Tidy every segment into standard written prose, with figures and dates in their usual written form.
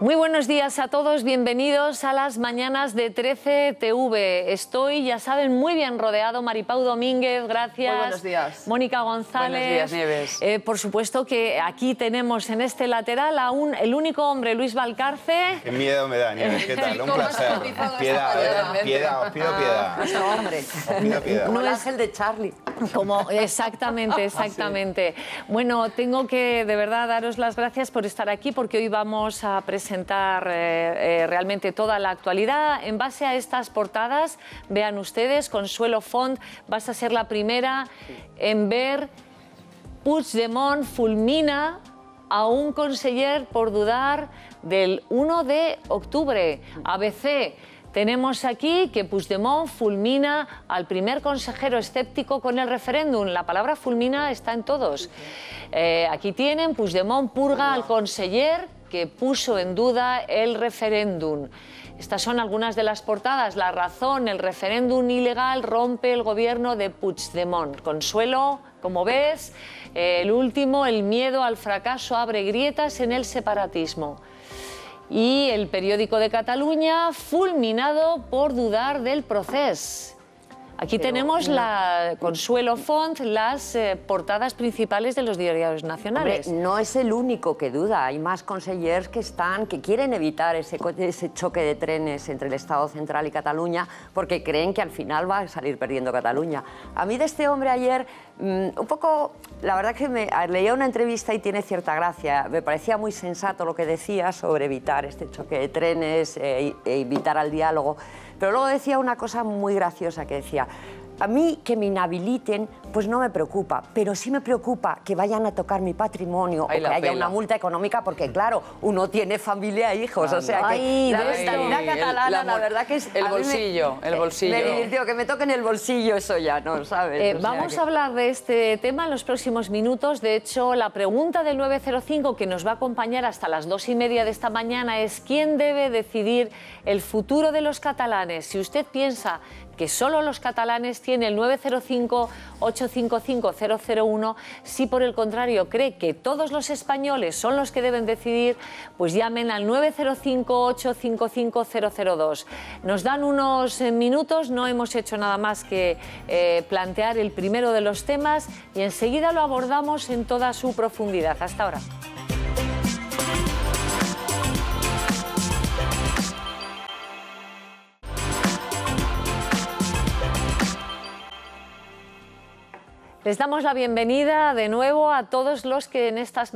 Muy buenos días a todos, bienvenidos a las mañanas de 13 TV. Estoy, ya saben, muy bien rodeado. Maripau Domínguez, gracias. Muy buenos días. Mónica González. Buenos días, Nieves. Por supuesto que aquí tenemos en este lateral a el único hombre, Luis Valcarce. Qué miedo me da, Nieves. ¿Qué tal? Un placer. Piedad, piedad, os pido piedad. Nuestro hombre. Os pido piedad. No es el de Charlie. Exactamente, exactamente. Bueno, tengo que de verdad daros las gracias por estar aquí, porque hoy vamos a presentar realmente toda la actualidad. En base a estas portadas, vean ustedes, Consuelo Font, vas a ser la primera en ver: Puigdemont fulmina a un conseller por dudar del 1 de octubre. ABC. Tenemos aquí que Puigdemont fulmina al primer consejero escéptico con el referéndum. La palabra fulmina está en todos. Aquí tienen: Puigdemont purga al conseller que puso en duda el referéndum. Estas son algunas de las portadas. La Razón: el referéndum ilegal rompe el gobierno de Puigdemont. Consuelo, como ves, el último: el miedo al fracaso abre grietas en el separatismo. Y El Periódico de Cataluña: fulminado por dudar del procés. Aquí tenemos la Consuelo Font, las portadas principales de los diarios nacionales. Hombre, no es el único que duda. Hay más consellers que quieren evitar ese choque de trenes entre el Estado central y Cataluña, porque creen que al final va a salir perdiendo Cataluña. A mí de este hombre ayer, un poco, la verdad que leía una entrevista y tiene cierta gracia. Me parecía muy sensato lo que decía sobre evitar este choque de trenes e invitar al diálogo. Pero luego decía una cosa muy graciosa, que decía: a mí que me inhabiliten pues no me preocupa, pero sí me preocupa que vayan a tocar mi patrimonio o que haya una multa económica, porque claro, uno tiene familia e hijos, o sea que la mentalidad catalana, la verdad que es... El bolsillo, el bolsillo. Me divirtió, que me toquen el bolsillo, eso ya no, ¿sabes? Vamos a hablar de este tema en los próximos minutos. De hecho, la pregunta del 905 que nos va a acompañar hasta las 2:30 de esta mañana es: ¿quién debe decidir el futuro de los catalanes? Si usted piensa que solo los catalanes, tiene el 905-855-001. Si por el contrario cree que todos los españoles son los que deben decidir, pues llamen al 905-855-002. Nos dan unos minutos, no hemos hecho nada más que plantear el primero de los temas y enseguida lo abordamos en toda su profundidad. Hasta ahora. Les damos la bienvenida de nuevo a todos los que en estas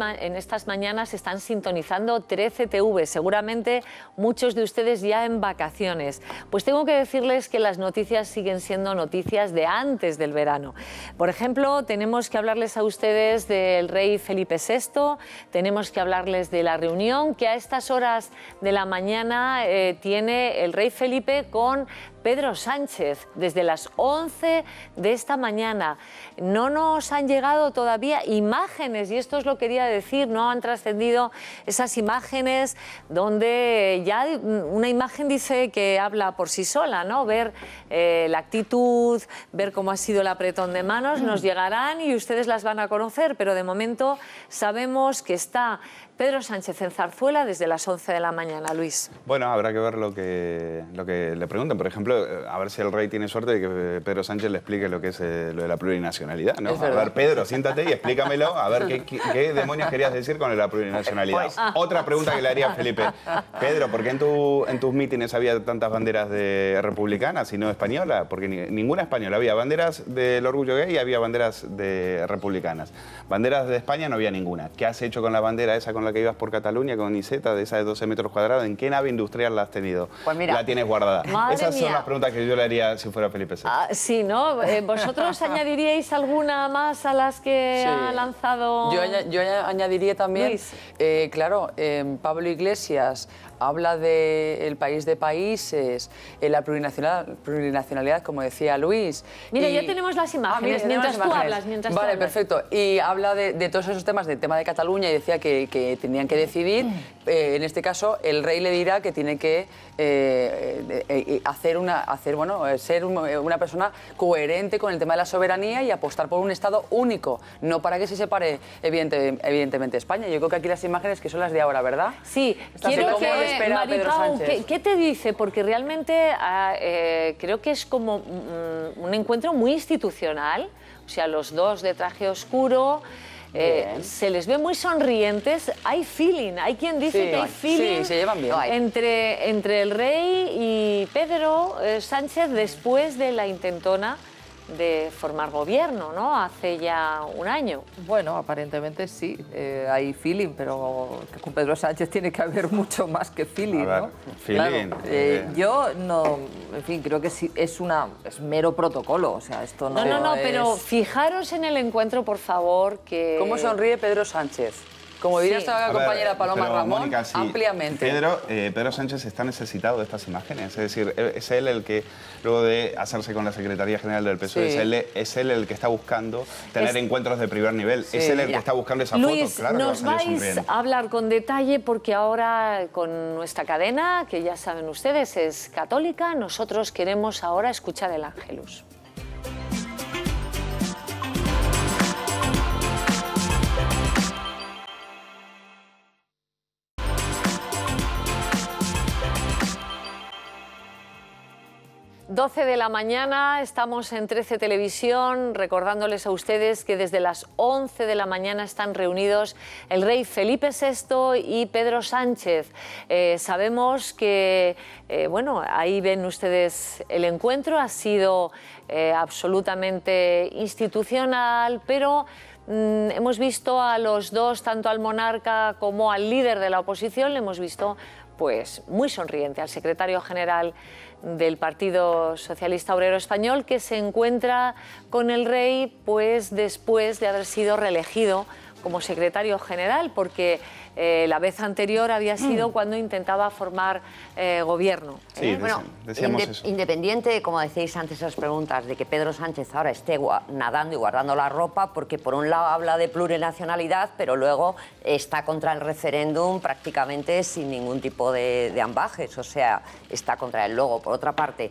mañanas están sintonizando 13 TV. Seguramente muchos de ustedes ya en vacaciones. Pues tengo que decirles que las noticias siguen siendo noticias de antes del verano. Por ejemplo, tenemos que hablarles a ustedes del rey Felipe VI, tenemos que hablarles de la reunión que a estas horas de la mañana tiene el rey Felipe con Pedro Sánchez desde las 11 de esta mañana. No nos han llegado todavía imágenes, y esto os lo quería decir, no han trascendido esas imágenes donde ya una imagen dice que habla por sí sola, ¿no? Ver la actitud, ver cómo ha sido el apretón de manos, nos llegarán y ustedes las van a conocer, pero de momento sabemos que está Pedro Sánchez en Zarzuela desde las 11 de la mañana. Luis. Bueno, habrá que ver lo que le preguntan. Por ejemplo, a ver si el rey tiene suerte de que Pedro Sánchez le explique lo que es lo de la plurinacionalidad, ¿no? A ver, Pedro, siéntate y explícamelo, a ver qué demonios querías decir con la plurinacionalidad. Otra pregunta que le haría a Felipe. Pedro, ¿por qué en tus mítines había tantas banderas republicanas y no españolas? Porque ninguna española. Había banderas del orgullo gay y había banderas republicanas. Banderas de España no había ninguna. ¿Qué has hecho con la bandera esa con la que ibas por Cataluña, con Iceta, de esa de 12 metros cuadrados? ¿En qué nave industrial la has tenido? Pues mira, la tienes guardada. Esas son las preguntas que yo le haría si fuera Felipe VI. Sí, ¿no? ¿Vosotros añadiríais alguna más a las que ha lanzado? Yo añadiría también, Luis. claro, Pablo Iglesias habla del país de países, la plurinacionalidad, como decía Luis. Mira, ya tenemos las imágenes, mientras tú hablas. Vale, perfecto. Y habla de todos esos temas, del tema de Cataluña, y decía que tenían que decidir. En este caso, el rey le dirá que tiene que ser una persona coherente con el tema de la soberanía y apostar por un Estado único, no para que se separe evidentemente España. Yo creo que aquí las imágenes que son las de ahora, ¿verdad? Sí, quiero que Maripau, ¿qué te dice? Porque realmente creo que es como un encuentro muy institucional, o sea, los dos de traje oscuro. Se les ve muy sonrientes, hay feeling, hay quien dice que hay feeling, sí, se llevan bien. Entre el rey y Pedro Sánchez después de la intentona de formar gobierno, ¿no? Hace ya un año. Bueno, aparentemente sí, hay feeling, pero con Pedro Sánchez tiene que haber mucho más que feeling, a ver, ¿no? Feeling. Claro, yo no, en fin, creo que sí, es mero protocolo, o sea, esto no. No, pero fijaros en el encuentro, por favor, que. ¿Cómo sonríe Pedro Sánchez? Como diría esta compañera Paloma Ramón, Mónica, sí, ampliamente. Pedro Sánchez está necesitado de estas imágenes. Es decir, es él el que, luego de hacerse con la Secretaría General del PSOE, es él el que está buscando tener encuentros de primer nivel. Es él el que está buscando esa Luis, foto. Claro, nos vais a hablar con detalle porque ahora con nuestra cadena, que ya saben ustedes, es católica, nosotros queremos ahora escuchar el Ángelus. 12 de la mañana, estamos en 13 Televisión, recordándoles a ustedes que desde las 11 de la mañana están reunidos el rey Felipe VI y Pedro Sánchez. Sabemos que, bueno, ahí ven ustedes el encuentro, ha sido absolutamente institucional, pero hemos visto a los dos, tanto al monarca como al líder de la oposición, le hemos visto pues muy sonriente al secretario general del Partido Socialista Obrero Español, que se encuentra con el rey pues después de haber sido reelegido como secretario general, porque la vez anterior había sido cuando intentaba formar gobierno. Sí, bueno, decíamos eso. Independiente, como decíais antes en las preguntas, de que Pedro Sánchez ahora esté nadando y guardando la ropa, porque por un lado habla de plurinacionalidad, pero luego está contra el referéndum prácticamente sin ningún tipo de ambajes, o sea, está contra él. Luego, por otra parte,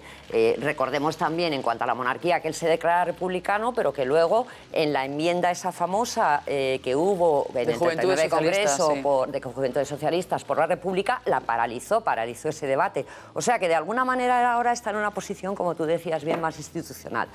recordemos también en cuanto a la monarquía que él se declara republicano, pero que luego en la enmienda esa famosa que hubo en el 39 Congreso de Juventudes Socialistas por la República, la paralizó ese debate. O sea que de alguna manera ahora está en una posición, como tú decías bien, más institucional.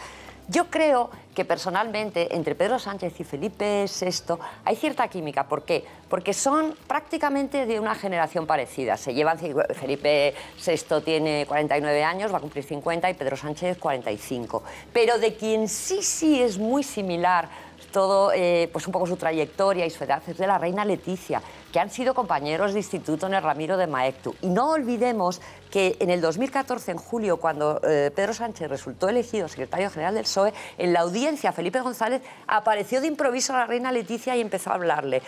Yo creo que personalmente entre Pedro Sánchez y Felipe VI hay cierta química. ¿Por qué? Porque son prácticamente de una generación parecida. Se llevan, Felipe VI tiene 49 años, va a cumplir 50, y Pedro Sánchez 45. Pero de quien sí es muy similar todo, pues un poco su trayectoria y su edad, es de la reina Leticia, que han sido compañeros de instituto en el Ramiro de Maeztu. Y no olvidemos que en el 2014, en julio, cuando Pedro Sánchez resultó elegido secretario general del PSOE, en la audiencia Felipe González apareció de improviso a la reina Leticia y empezó a hablarle.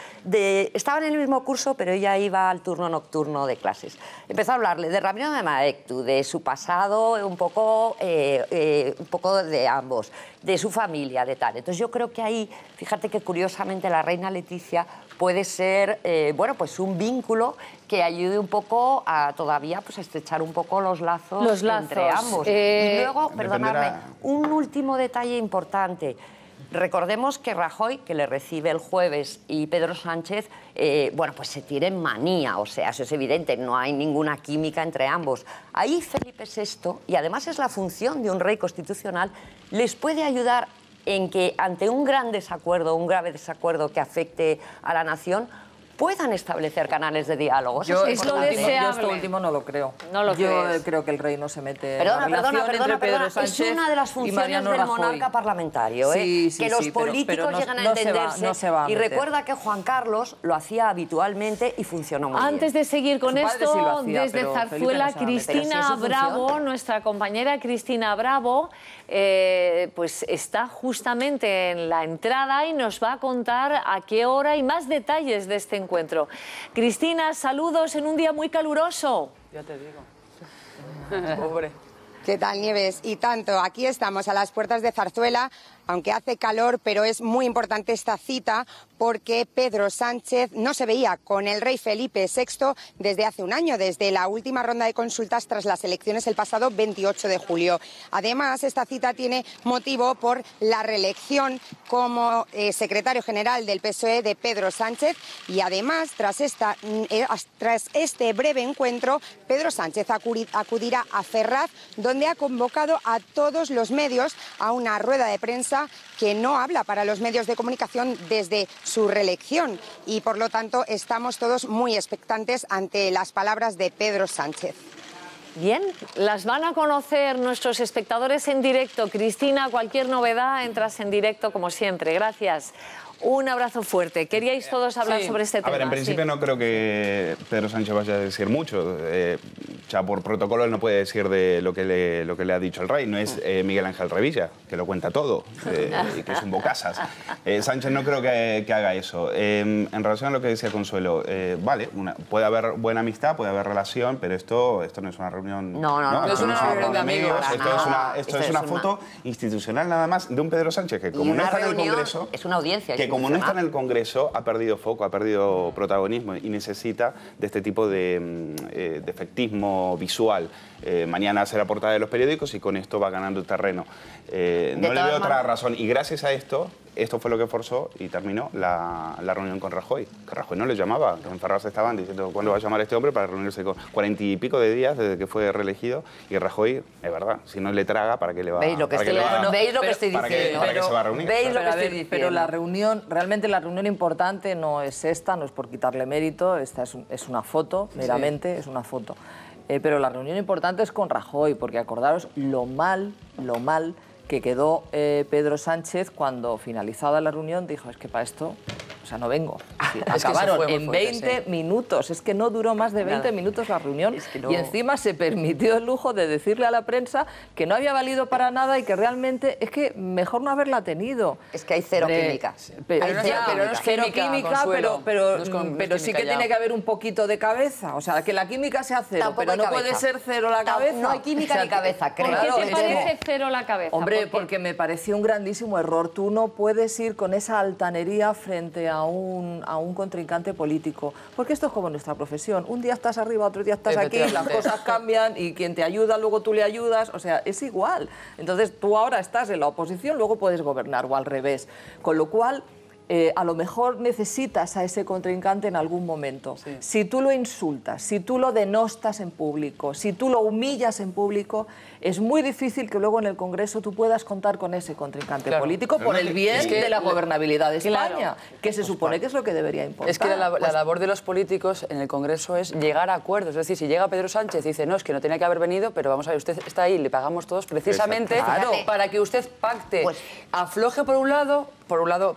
Estaban en el mismo curso, pero ella iba al turno nocturno de clases. Empezó a hablarle de Ramiro de Maeztu, de su pasado, un poco de ambos, de su familia, de tal. Entonces yo creo que ahí, fíjate que curiosamente la reina Leticia puede ser, bueno, pues un vínculo que ayude un poco a todavía pues, a estrechar un poco los lazos entre ambos. Y luego, perdonadme, un último detalle importante. Recordemos que Rajoy, que le recibe el jueves, y Pedro Sánchez, bueno, pues se tienen manía, o sea, eso es evidente, no hay ninguna química entre ambos. Ahí Felipe VI, y además es la función de un rey constitucional, les puede ayudar en que ante un gran desacuerdo, un grave desacuerdo que afecte a la nación, puedan establecer canales de diálogo. Yo esto último no lo creo. No lo Yo creo que el rey no se mete en la relación entre Pedro Sánchez es una de las funciones del monarca parlamentario, sí, que los políticos llegan a entenderse. Y recuerda que Juan Carlos lo hacía habitualmente y funcionó muy bien. Antes de seguir con esto, desde Zarzuela, Cristina Bravo, nuestra compañera Cristina Bravo, pues está justamente en la entrada y nos va a contar a qué hora y más detalles de este encuentro. encuentro. Cristina, saludos en un día muy caluroso. Ya te digo. Pobre. ¿Qué tal, Nieves? Y tanto, aquí estamos a las puertas de Zarzuela, aunque hace calor, pero es muy importante esta cita porque Pedro Sánchez no se veía con el rey Felipe VI desde hace un año, desde la última ronda de consultas tras las elecciones el pasado 28 de julio. Además, esta cita tiene motivo por la reelección como secretario general del PSOE de Pedro Sánchez y además, tras este breve encuentro, Pedro Sánchez acudirá a Ferraz, donde ha convocado a todos los medios a una rueda de prensa que no habla para los medios de comunicación desde su reelección y, por lo tanto, estamos todos muy expectantes ante las palabras de Pedro Sánchez. Bien, las van a conocer nuestros espectadores en directo. Cristina, cualquier novedad, entras en directo como siempre. Gracias. Un abrazo fuerte. Queríais todos hablar sobre este tema. A ver, en principio no creo que Pedro Sánchez vaya a decir mucho. Ya por protocolo él no puede decir de lo que le ha dicho el rey. No es Miguel Ángel Revilla, que lo cuenta todo, y que es un bocazas. Sánchez no creo que haga eso. En relación a lo que decía Consuelo, vale, puede haber buena amistad, puede haber relación, pero esto no es una reunión... No es una reunión de amigos. Esto es una foto institucional nada más de un Pedro Sánchez que, como no está en el Congreso... Es una audiencia. Que como no está en el Congreso, ha perdido foco, ha perdido protagonismo y necesita de este tipo de efectismo visual. Mañana hace la portada de los periódicos y con esto va ganando terreno. No le veo otra razón. Y gracias a esto fue lo que forzó y terminó la reunión con Rajoy. Que Rajoy no le llamaba, que en Ferraz estaban diciendo cuándo va a llamar a este hombre para reunirse con 40 y pico de días desde que fue reelegido. Y Rajoy, es verdad, si no le traga, ¿para qué le va a ¿Veis lo que estoy diciendo? ¿Para qué se va a reunir? ¿Veis lo que estoy diciendo? Pero la reunión, realmente la reunión importante no es esta, no es por quitarle mérito, esta es una foto, meramente es una foto. Pero la reunión importante es con Rajoy, porque acordaros lo mal que quedó Pedro Sánchez cuando finalizada la reunión dijo, es que para esto, o sea, no vengo. Sí, acabaron en 20 minutos, es que no duró más de 20 minutos la reunión y encima se permitió el lujo de decirle a la prensa que no había valido para nada y que realmente es que mejor no haberla tenido. Es que hay cero química. Pero no es cero química, pero sí que tiene que haber un poquito de cabeza. O sea, que la química sea cero, tampoco pero no puede ser cero la cabeza. No hay química ni cabeza, creo. ¿Por qué te parece cero la cabeza? Hombre, porque me pareció un grandísimo error. Tú no puedes ir con esa altanería frente a un contrincante político, porque esto es como nuestra profesión. Un día estás arriba, otro día estás aquí, las cosas cambian y quien te ayuda, luego tú le ayudas, o sea, es igual. Entonces tú ahora estás en la oposición, luego puedes gobernar o al revés. Con lo cual, a lo mejor necesitas a ese contrincante en algún momento. Sí. Si tú lo insultas, si tú lo denostas en público, si tú lo humillas en público, es muy difícil que luego en el Congreso tú puedas contar con ese contrincante político por el bien de la gobernabilidad de España, que se supone que es lo que debería importar. Es que la labor de los políticos en el Congreso es llegar a acuerdos. Es decir, si llega Pedro Sánchez y dice, no, es que no tenía que haber venido, pero vamos a ver, usted está ahí, le pagamos todos precisamente para que usted pacte. Pues, afloje por un lado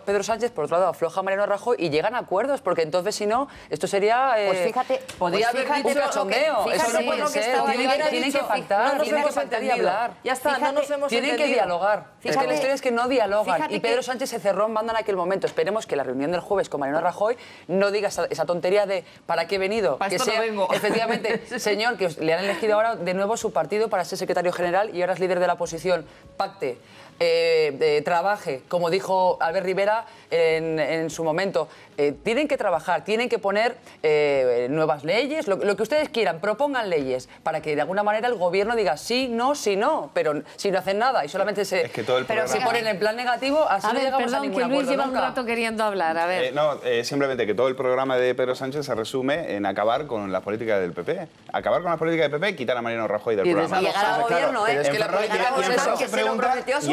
Pedro Sánchez, por otro lado afloja Mariano Rajoy y llegan a acuerdos, porque entonces si no, esto sería pues fíjate, podría haber un cachondeo. Eso no puede ser, tienen que pactar, tienen que pactar y hablar. Ya está, no nos hemos tienen que dialogar. Es que la historia es que no dialogan y Pedro Sánchez se cerró en banda en aquel momento. Esperemos que la reunión del jueves con Mariano Rajoy no diga esa tontería de ¿para qué he venido? Para que esto sea, no vengo. Efectivamente, señor, que le han elegido ahora de nuevo su partido para ser secretario general y ahora es líder de la oposición. Pacte. Trabaje, como dijo Albert Rivera en su momento. Tienen que trabajar, tienen que poner nuevas leyes, lo que ustedes quieran, propongan leyes para que de alguna manera el gobierno diga sí, no, pero si no hacen nada y solamente se ponen en plan negativo, así no llegamos a ningún acuerdo. Luis lleva nunca. un rato queriendo hablar, a ver. Simplemente que todo el programa de Pedro Sánchez se resume en acabar con las políticas del PP. Acabar con las políticas del PP y quitar a Mariano Rajoy del programa. Y llegar al gobierno, pero es que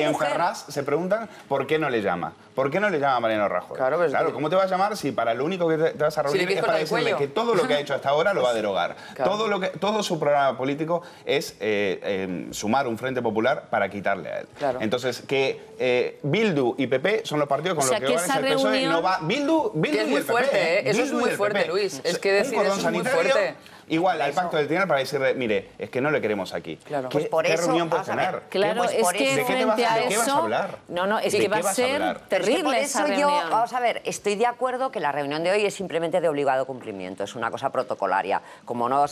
en Ferraz se preguntan por qué no le llama. ¿Por qué no le llama a Mariano Rajoy? Claro, ¿cómo te va a llamar si para lo único que te vas a reunir es para decirle que todo lo que ha hecho hasta ahora lo va a derogar? Claro. Todo su programa político es sumar un frente popular para quitarle a él. Claro. Entonces, que Bildu y PP son los partidos con los que van a el PSOE, no va... Bildu es muy fuerte, eso es muy fuerte, Luis. Es que decir eso es muy fuerte. igual al pacto del Trienal para decirle, mire, es que no le queremos aquí. Claro. Pues por ¿Qué eso, reunión puedes vamos a ver. tener? Claro, Pues es por que eso. frente a ¿De qué vas a eso... hablar? No, es ¿De que qué va a vas a ser hablar? terrible por esa eso reunión. yo, vamos a ver, estoy de acuerdo que la reunión de hoy es simplemente de obligado cumplimiento, es una cosa protocolaria. Como nuevo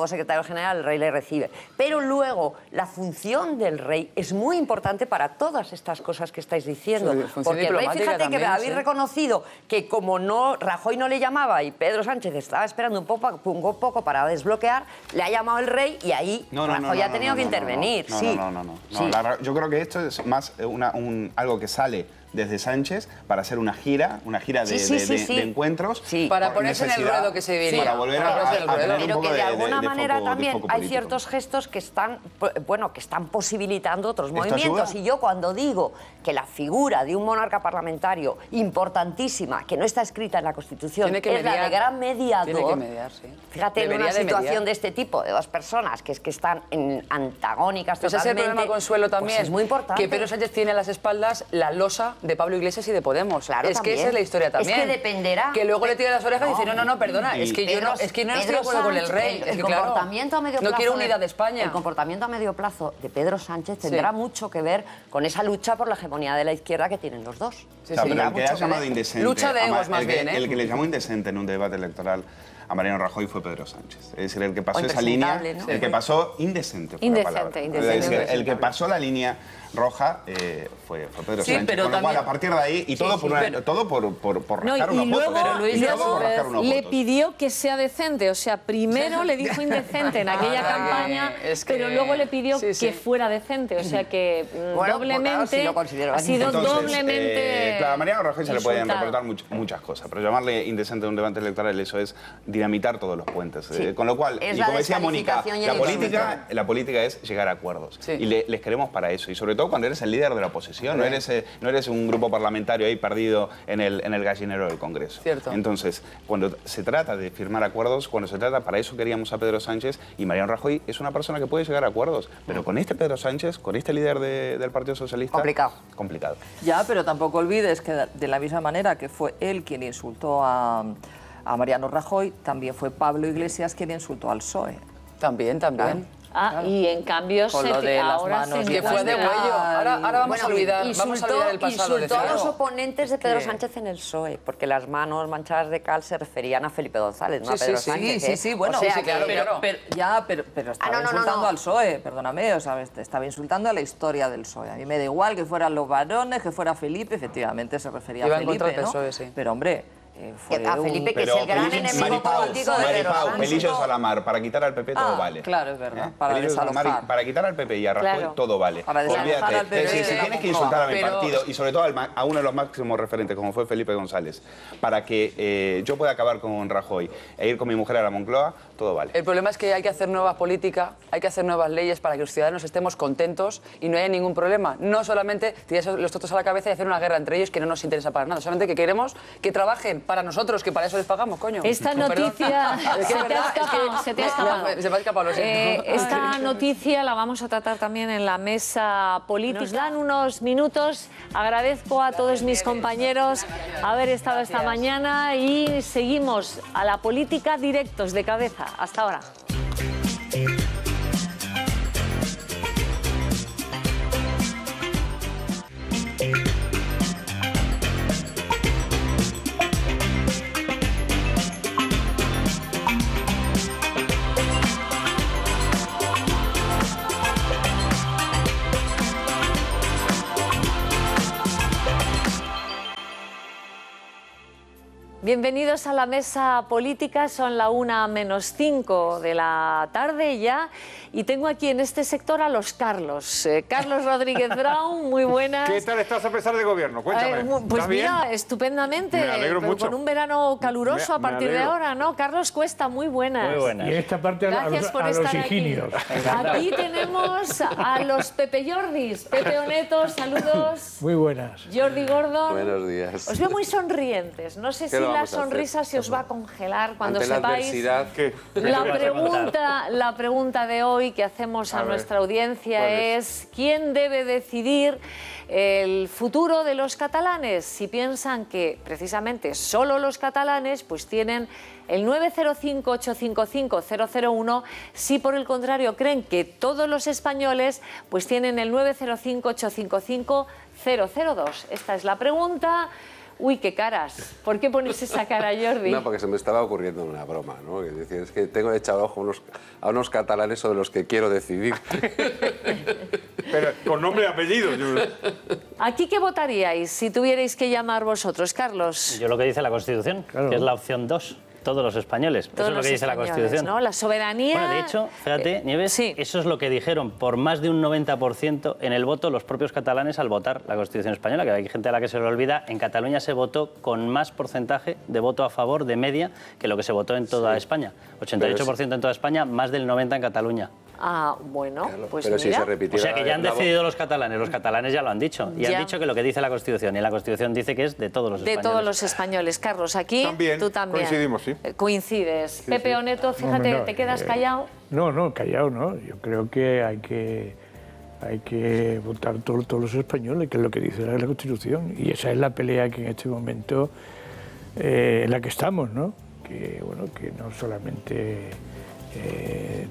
secretario general, el rey le recibe. Pero luego, la función del rey es muy importante para todas estas cosas que estáis diciendo. Su función Porque el rey, diplomática fíjate que también, habéis sí. reconocido que como no Rajoy no le llamaba y Pedro Sánchez estaba esperando un poco para desbloquear, le ha llamado el rey y ahí Rajoy ha tenido que intervenir. Yo creo que esto es más algo que sale desde Sánchez para hacer una gira de encuentros. Sí. Para ponerse en el ruedo que se viene. Para volver Para ponerse en el a ruedo. tener un Pero poco que de alguna manera foco también hay político. ciertos gestos que están, que están posibilitando otros ¿Esto movimientos. ayuda? Y yo cuando digo que la figura de un monarca parlamentario importantísima, que no está escrita en la Constitución, Tiene que es la de mediar. gran mediador. Tiene que mediar, sí. Fíjate, Debería en una de mediar. situación de este tipo, de dos personas que están antagónicas Pues ese es el totalmente, problema, Consuelo, también. pues es muy importante. Que Pedro Sánchez tiene a las espaldas la losa de Pablo Iglesias y de Podemos. Claro, es que también. esa es la historia también. Es que dependerá. Que luego le tira las orejas y dice, no, perdona, es que yo no estoy de acuerdo con el rey. El comportamiento a medio plazo no quiero unidad de España. El comportamiento a medio plazo de Pedro Sánchez tendrá mucho que ver con esa lucha por la hegemonía de la izquierda que tienen los dos. Sí, Pero tendrá el que mucho ha que llamado ver. indecente... Lucha de egos, más bien, ¿eh? El que le llamó indecente en un debate electoral a Mariano Rajoy fue Pedro Sánchez. Es decir, el que pasó esa línea... impresentable, ¿no? El que pasó indecente fue Indecente, la palabra. indecente. Es decir, el que pasó la línea roja fue Pedro Sí, Sánchez. pero Con lo cual, también- a partir de ahí, y todo por No, rascar y unos luego, votos. y Y todo luego por rascar unos le votos. pidió que sea decente. O sea, primero le dijo indecente en aquella campaña, es que- pero luego le pidió sí, sí. que fuera decente. O sea que Bueno, pues doblemente claro, sí lo considero ha sido Entonces, doblemente. claro, a Mariano Rajoy se le pueden insultado. reportar muchas cosas, pero llamarle indecente en un debate electoral, eso es dinamitar todos los puentes. Sí. Con lo cual, Es y la como decía Mónica, descalificación y el la política es llegar a acuerdos. Sí. Y les queremos para eso. Y sobre todo cuando eres el líder de la oposición, no eres un grupo parlamentario ahí perdido en el gallinero del Congreso. Cierto. Entonces, cuando se trata de firmar acuerdos, cuando se trata, para eso queríamos a Pedro Sánchez, y Mariano Rajoy es una persona que puede llegar a acuerdos, pero con este Pedro Sánchez, con este líder del Partido Socialista... Complicado. Complicado. Ya, pero tampoco olvides que de la misma manera que fue él quien insultó a Mariano Rajoy, también fue Pablo Iglesias quien insultó al PSOE. También. Y en cambio Con lo de las ahora manos se Que fue de encuentra- huello. Ahora vamos a olvidar el pasado. Insultó a los Feo. oponentes de Pedro Sánchez en el PSOE, porque las manos manchadas de cal se referían a Felipe González, no a Sí, Pedro sí, Sánchez. ¿eh? bueno, O sea sí, claro, que- claro. Pero estaba no, insultando no. al PSOE, perdóname, o sea, estaba insultando a la historia del PSOE. A mí me da igual que fueran los varones, que fuera Felipe, efectivamente se refería Iba a en contra Felipe, del ¿no? PSOE, sí. Pero hombre, fue a Felipe, que es Pero el gran enemigo político de Pedro Maripau, Sánchez. pelillos a la mar, para quitar al PP todo vale. claro, es verdad, para Pelillos a la mar y desalojar. para quitar al PP y a Rajoy Claro. todo vale. Para desalojar al PP Si de la tienes que Moncloa. insultar a mi Pero- partido y sobre todo a uno de los máximos referentes como fue Felipe González, para que yo pueda acabar con Rajoy e ir con mi mujer a la Moncloa, todo vale. El problema es que hay que hacer nueva política, hay que hacer nuevas leyes para que los ciudadanos estemos contentos y no haya ningún problema. No solamente tirarse los totos a la cabeza y hacer una guerra entre ellos que no nos interesa para nada. Solamente que queremos que trabajen para nosotros, que para eso les pagamos, coño. Esta Perdón. noticia Es que se es te ha verdad, es que- escapado, se te ha escapado. Se me ha escapado, lo siento. Esta noticia la vamos a tratar también en la mesa política. Nos dan unos minutos. Agradezco a todos mis compañeros haber estado esta mañana y seguimos a la política directos de cabeza. Hasta ahora. Bienvenidos a la mesa política, son la 1:05 de la tarde ya y tengo aquí en este sector a los Carlos. Carlos Rodríguez Brown, muy buenas. ¿Qué tal estás a pesar de gobierno? Cuéntame. Pues ¿Estás bien? mira, estupendamente, Me alegro pero mucho. con un verano caluroso Me a partir de alegro. ahora, ¿no? Carlos Cuesta, muy buenas. Muy buenas. Y esta parte Gracias por a los estar aquí. ingenios. Aquí tenemos a los Pepe Jordis. Pepe Oneto, saludos. Muy buenas. Jordi Gordon. Buenos días. Os veo muy sonrientes. No sé si Que lo la sonrisa se os va a congelar cuando ante sepáis la pregunta de hoy que hacemos a nuestra audiencia es ¿quién debe decidir el futuro de los catalanes? Si piensan que precisamente solo los catalanes, pues tienen el 905-855-001. Si por el contrario creen que todos los españoles, pues tienen el 905-855-002. Esta es la pregunta. Uy, qué caras. ¿Por qué pones esa cara, Jordi? No, porque se me estaba ocurriendo una broma, ¿no? Es decir, es que tengo echado ojo a unos catalanes sobre los que quiero decidir. Pero con nombre y apellido. ¿Aquí qué votaríais si tuvierais que llamar vosotros, Carlos? Yo lo que dice la Constitución, que es la opción 2. Todos los españoles. Eso es lo que dice la Constitución. ¿No? La soberanía... Bueno, de hecho, fíjate, Nieves, sí. Eso es lo que dijeron por más de un 90% en el voto los propios catalanes al votar la Constitución española, que hay gente a la que se le olvida. En Cataluña se votó con más porcentaje de voto a favor de media que lo que se votó en toda España. 88% en toda España, más del 90% en Cataluña. Ah, bueno, claro, pues pero mira. Si se repitiera, o sea que ya han decidido los catalanes ya lo han dicho. Y han dicho que lo que dice la Constitución, y la Constitución dice que es de todos los españoles. De todos los españoles. Carlos, aquí tú también. Coincidimos, sí. Coincides. Sí, Pepe sí. Oneto, fíjate, ¿te quedas callado? No, callado no. Yo creo que hay que votar todos los españoles, que es lo que dice la Constitución. Y esa es la pelea que en este momento en la que estamos, ¿no? Que, bueno, que no solamente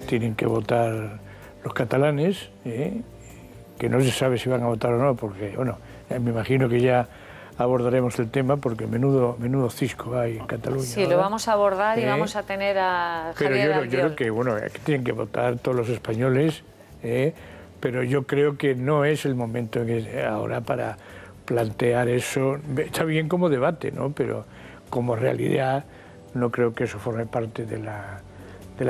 tienen que votar los catalanes, que no se sabe si van a votar o no, porque, bueno, me imagino que ya abordaremos el tema, porque menudo cisco hay en Cataluña. Sí, lo vamos a abordar y vamos a tener a Javier Pero yo creo que, bueno, que tienen que votar todos los españoles, pero yo creo que no es el momento ahora para plantear eso. Está bien como debate, ¿no? Pero como realidad no creo que eso forme parte de la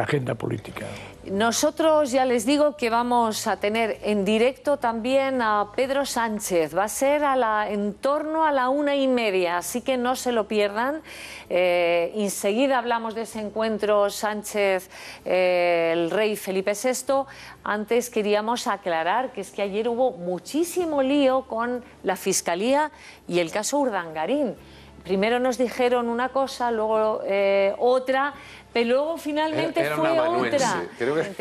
agenda política. Nosotros ya les digo que vamos a tener en directo también a Pedro Sánchez. Va a ser en torno a la 1:30, así que no se lo pierdan. Enseguida hablamos de ese encuentro Sánchez, el rey Felipe VI. Antes queríamos aclarar que es que ayer hubo muchísimo lío con la Fiscalía y el caso Urdangarín. Primero nos dijeron una cosa, luego otra, pero luego finalmente fue otra.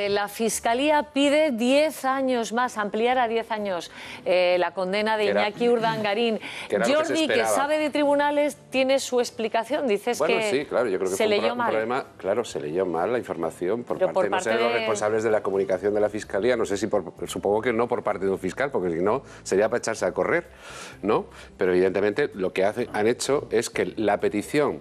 La Fiscalía pide 10 años más, ampliar a 10 años la condena de Iñaki Urdangarín. Jordi, que sabe de tribunales, tiene su explicación. Dices que sí, claro, yo creo que se leyó mal. Problema, claro, se leyó mal la información por parte de los responsables de la comunicación de la Fiscalía. No sé si supongo que no por parte de un fiscal, porque si no sería para echarse a correr, ¿no? Pero evidentemente lo que han hecho es que la petición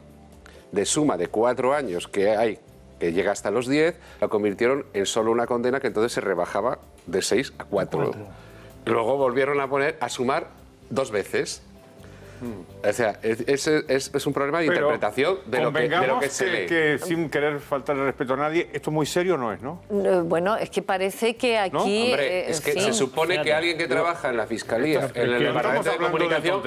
de suma de 4 años que llega hasta los 10, la convirtieron en solo una condena que entonces se rebajaba de 6 a 4. Luego volvieron a sumar 2 veces. O sea, es un problema de interpretación de lo que se lee. Que sin querer faltarle respeto a nadie, esto muy serio no es, ¿no? Bueno, es que parece que aquí... ¿No? Hombre, es que se supone que alguien que trabaja en la Fiscalía, en el Departamento de Comunicación,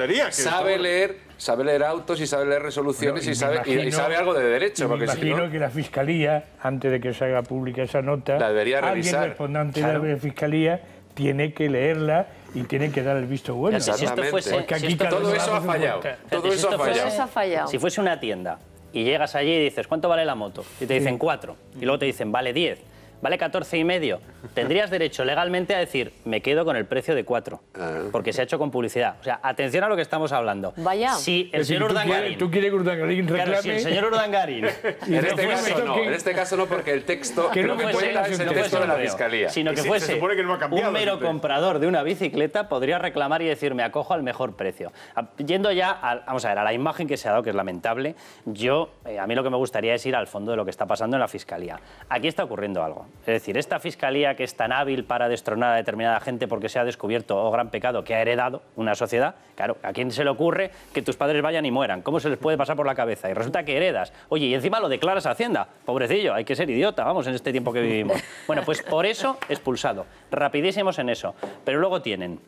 sabe leer autos y sabe leer resoluciones y sabe algo de derecho. Me imagino que la Fiscalía, antes de que se haga pública esa nota, la debería revisar. Alguien respondente de la Fiscalía tiene que leerla y tiene que dar el visto bueno. Exactamente. Todo eso ha fallado. Todo eso ha fallado. Si fuese una tienda y llegas allí y dices, ¿cuánto vale la moto? Y te dicen 4. Y luego te dicen, vale 10. Vale 14,5. Tendrías derecho legalmente a decir, me quedo con el precio de 4. Porque se ha hecho con publicidad. O sea, atención a lo que estamos hablando. Vaya. Si el señor Urdangarín... ¿Tú quieres que Urdangarín reclame? Claro, si el señor Urdangarín... En este caso no, porque el texto que no cuenta es el texto de la Fiscalía. Sino que fuese un mero comprador de una bicicleta, podría reclamar y decir, me acojo al mejor precio. Yendo ya, vamos a ver, a la imagen que se ha dado, que es lamentable, a mí lo que me gustaría es ir al fondo de lo que está pasando en la Fiscalía. Aquí está ocurriendo algo. Es decir, esta Fiscalía que es tan hábil para destronar a determinada gente porque se ha descubierto gran pecado que ha heredado una sociedad, claro, ¿a quién se le ocurre que tus padres vayan y mueran? ¿Cómo se les puede pasar por la cabeza? Y resulta que heredas. Oye, y encima lo declaras a Hacienda. Pobrecillo, hay que ser idiota, vamos, en este tiempo que vivimos. Bueno, pues por eso expulsado. Rapidísimos en eso. Pero luego tienen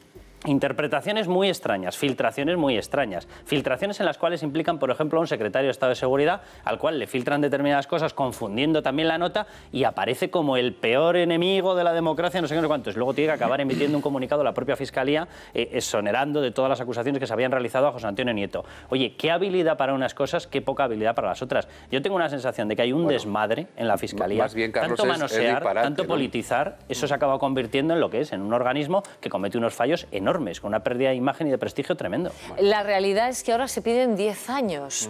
interpretaciones muy extrañas, filtraciones muy extrañas, filtraciones en las cuales implican, por ejemplo, a un secretario de Estado de Seguridad al cual le filtran determinadas cosas, confundiendo también la nota, y aparece como el peor enemigo de la democracia, no sé qué, no sé cuántos. Luego tiene que acabar emitiendo un comunicado a la propia Fiscalía exonerando de todas las acusaciones que se habían realizado a José Antonio Nieto. Oye, qué habilidad para unas cosas, qué poca habilidad para las otras. Yo tengo una sensación de que hay un desmadre en la Fiscalía, más bien, Carlos, tanto manosear, tanto politizar, eso se acaba convirtiendo en lo que es, en un organismo que comete unos fallos enormes, con una pérdida de imagen y de prestigio tremendo. La realidad es que ahora se piden 10 años.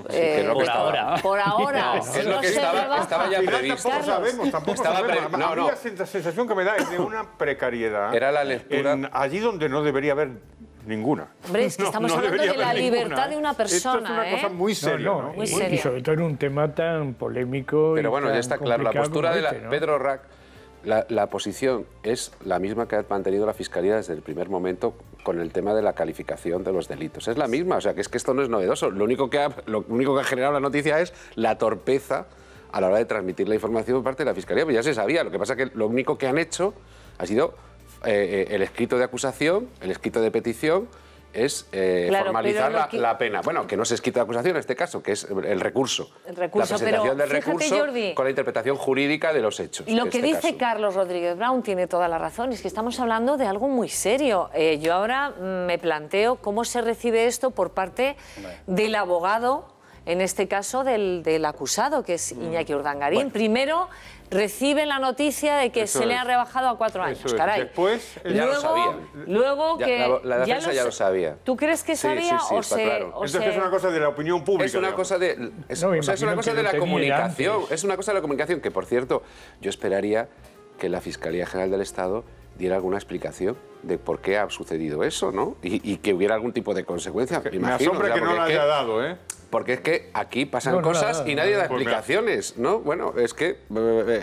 Por ahora. Por ahora. Es lo que estaba ya previsto. Tampoco sabemos. A mí la sensación que me da es de una precariedad. Era la lectura. Allí donde no debería haber ninguna. Hombre, es que estamos hablando de la libertad de una persona. Esto es una cosa muy seria. Muy seria. Y sobre todo en un tema tan polémico. Pero bueno, ya está claro. La postura de ¿no? Pedro Rack, la posición es la misma que ha mantenido la Fiscalía desde el primer momento con el tema de la calificación de los delitos. Es la misma, o sea, que es que esto no es novedoso. Lo único que ha generado la noticia es la torpeza a la hora de transmitir la información por parte de la Fiscalía, pues ya se sabía. Lo que pasa es que lo único que han hecho ha sido el escrito de acusación, el escrito de petición, es formalizar la pena. Bueno, que no es escrito de acusación en este caso, que es el recurso. La presentación del recurso, Jordi, con la interpretación jurídica de los hechos. Lo que dice Carlos Rodríguez Brown tiene toda la razón, es que estamos hablando de algo muy serio. Yo ahora me planteo cómo se recibe esto por parte del abogado, en este caso del acusado, que es Iñaki Urdangarín. Bueno. Primero recibe la noticia de que se le ha rebajado a 4 años. Caray. Después, ya lo sabía. Luego que la defensa ya lo sabía. ¿Tú crees que sabía sí, o se...? Claro. Entonces es una cosa de la opinión pública. Es una cosa de, es una cosa de la comunicación. Es una cosa de la comunicación que, por cierto, yo esperaría que la Fiscalía General del Estado diera alguna explicación de por qué ha sucedido eso, ¿no? Y que hubiera algún tipo de consecuencia. Me asombra que no la haya dado, ¿eh? Porque es que aquí pasan cosas y nadie da explicaciones, ¿no? Bueno, es que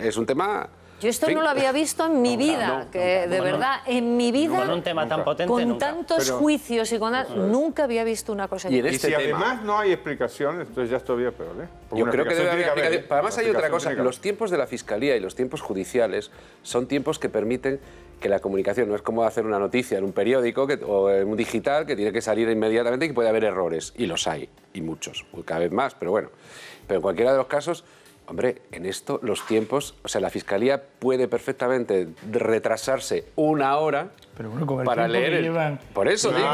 es un tema... Yo esto no lo había visto en mi vida, de verdad, en mi vida, con un tema tan potente, con tantos juicios y con nunca había visto una cosa así. Y si además no hay explicaciones, entonces ya es todavía peor, ¿eh? Yo creo que debe haber explicación. Además hay otra cosa, los tiempos de la Fiscalía y los tiempos judiciales son tiempos que permiten que la comunicación no es como hacer una noticia en un periódico o en un digital que tiene que salir inmediatamente y que puede haber errores, y los hay, y muchos, cada vez más, pero bueno. Pero en cualquiera de los casos, hombre, en esto los tiempos, o sea, la Fiscalía puede perfectamente retrasarse 1 hora para leer por eso digo,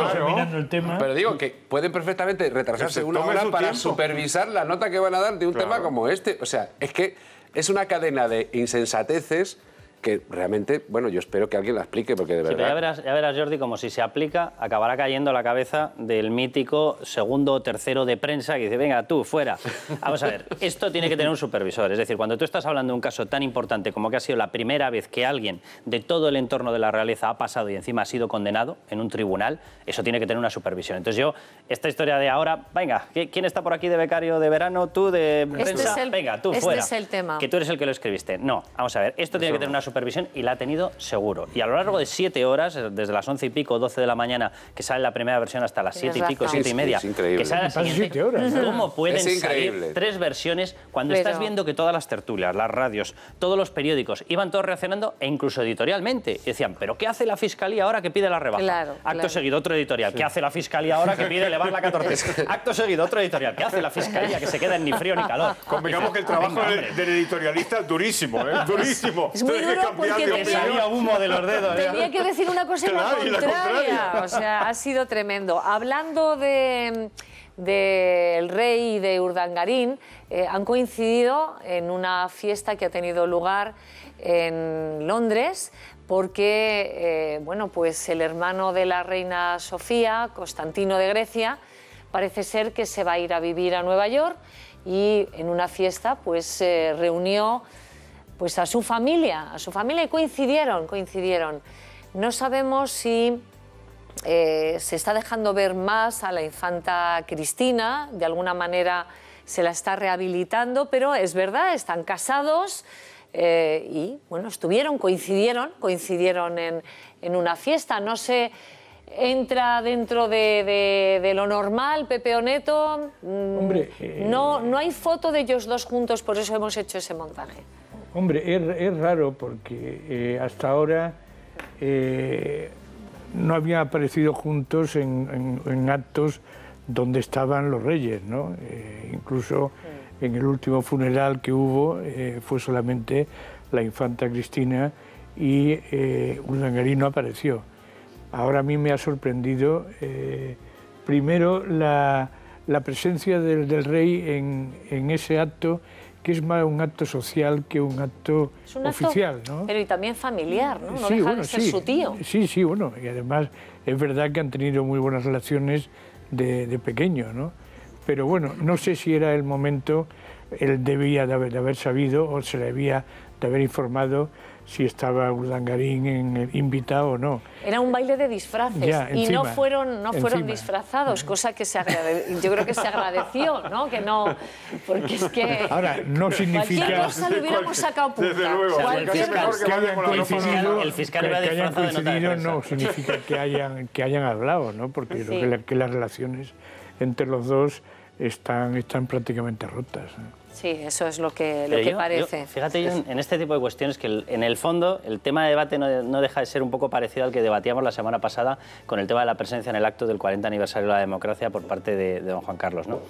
el tema. Pero digo que pueden perfectamente retrasarse 1 hora para supervisar la nota que van a dar de un tema como este. O sea, es que es una cadena de insensateces que realmente, bueno, yo espero que alguien la explique, porque de verdad... Ya verás, Jordi, como si se aplica, acabará cayendo la cabeza del mítico segundo o tercero de prensa que dice, venga, tú, fuera. Vamos a ver, esto tiene que tener un supervisor. Es decir, cuando tú estás hablando de un caso tan importante como que ha sido la primera vez que alguien de todo el entorno de la realeza ha pasado y encima ha sido condenado en un tribunal, eso tiene que tener una supervisión. Entonces yo, esta historia de ahora, venga, ¿quién está por aquí de becario de verano? ¿Tú de prensa? Venga, tú, fuera. Este es el tema. Que tú eres el que lo escribiste. No, vamos a ver, esto tiene que tener una supervisión y la ha tenido seguro. Y a lo largo de 7 horas, desde las 11 y pico, 12 de la mañana, que sale la primera versión, hasta las 7 y pico, 7 y media, que sale la siguiente, ¿cómo pueden salir 3 versiones cuando estás viendo que todas las tertulias, las radios, todos los periódicos iban todos reaccionando, e incluso editorialmente? Y decían, ¿pero qué hace la Fiscalía ahora que pide la rebaja? Acto seguido, otro editorial. ¿Qué hace la Fiscalía ahora que pide elevar la 14? Acto seguido, otro editorial. ¿Qué hace la Fiscalía que se queda en ni frío ni calor? Convengamos que el trabajo del editorialista es durísimo, ¿eh? Durísimo. Es muy duro porque salía humo de los dedos. Tenía que decir una cosa y la contraria. O sea, ha sido tremendo. Hablando del rey y de Urdangarín, han coincidido en una fiesta que ha tenido lugar en Londres, porque bueno, pues el hermano de la reina Sofía, Constantino de Grecia, parece ser que se va a ir a vivir a Nueva York, y en una fiesta pues reunió pues a su familia y coincidieron. No sabemos si se está dejando ver más a la infanta Cristina, de alguna manera se la está rehabilitando, pero es verdad, están casados y bueno, coincidieron en una fiesta. No sé, entra dentro de lo normal, Pepe o Neto. Hombre, no hay foto de ellos dos juntos, por eso hemos hecho ese montaje. Hombre, es raro porque hasta ahora no habían aparecido juntos en actos donde estaban los reyes, ¿no? Incluso en el último funeral que hubo fue solamente la infanta Cristina y Urdangarín no apareció. Ahora a mí me ha sorprendido primero la presencia del rey en ese acto, que es más un acto social que un acto oficial, ¿no? Pero y también familiar, ¿no? No sí, deja de ser su tío. Sí, bueno, y además es verdad que han tenido muy buenas relaciones de pequeño, ¿no? Pero bueno, no sé si era el momento, él debía de haber sabido o se le había de haber informado si estaba Urdangarín invitado o no. Era un baile de disfraces ya, y encima, no fueron disfrazados, cosa que yo creo que se agradeció, ¿no? Que no, porque es que ahora no significa cualquier cosa le hubiéramos sacado punta. Desde luego, que hayan coincidido no significa que hayan hablado, ¿no? Porque yo creo que las relaciones entre los dos están prácticamente rotas, ¿no? Sí, eso es lo que parece. Fíjate, yo en este tipo de cuestiones que en el fondo el tema de debate no deja de ser un poco parecido al que debatíamos la semana pasada con el tema de la presencia en el acto del 40 aniversario de la democracia por parte de don Juan Carlos, ¿no?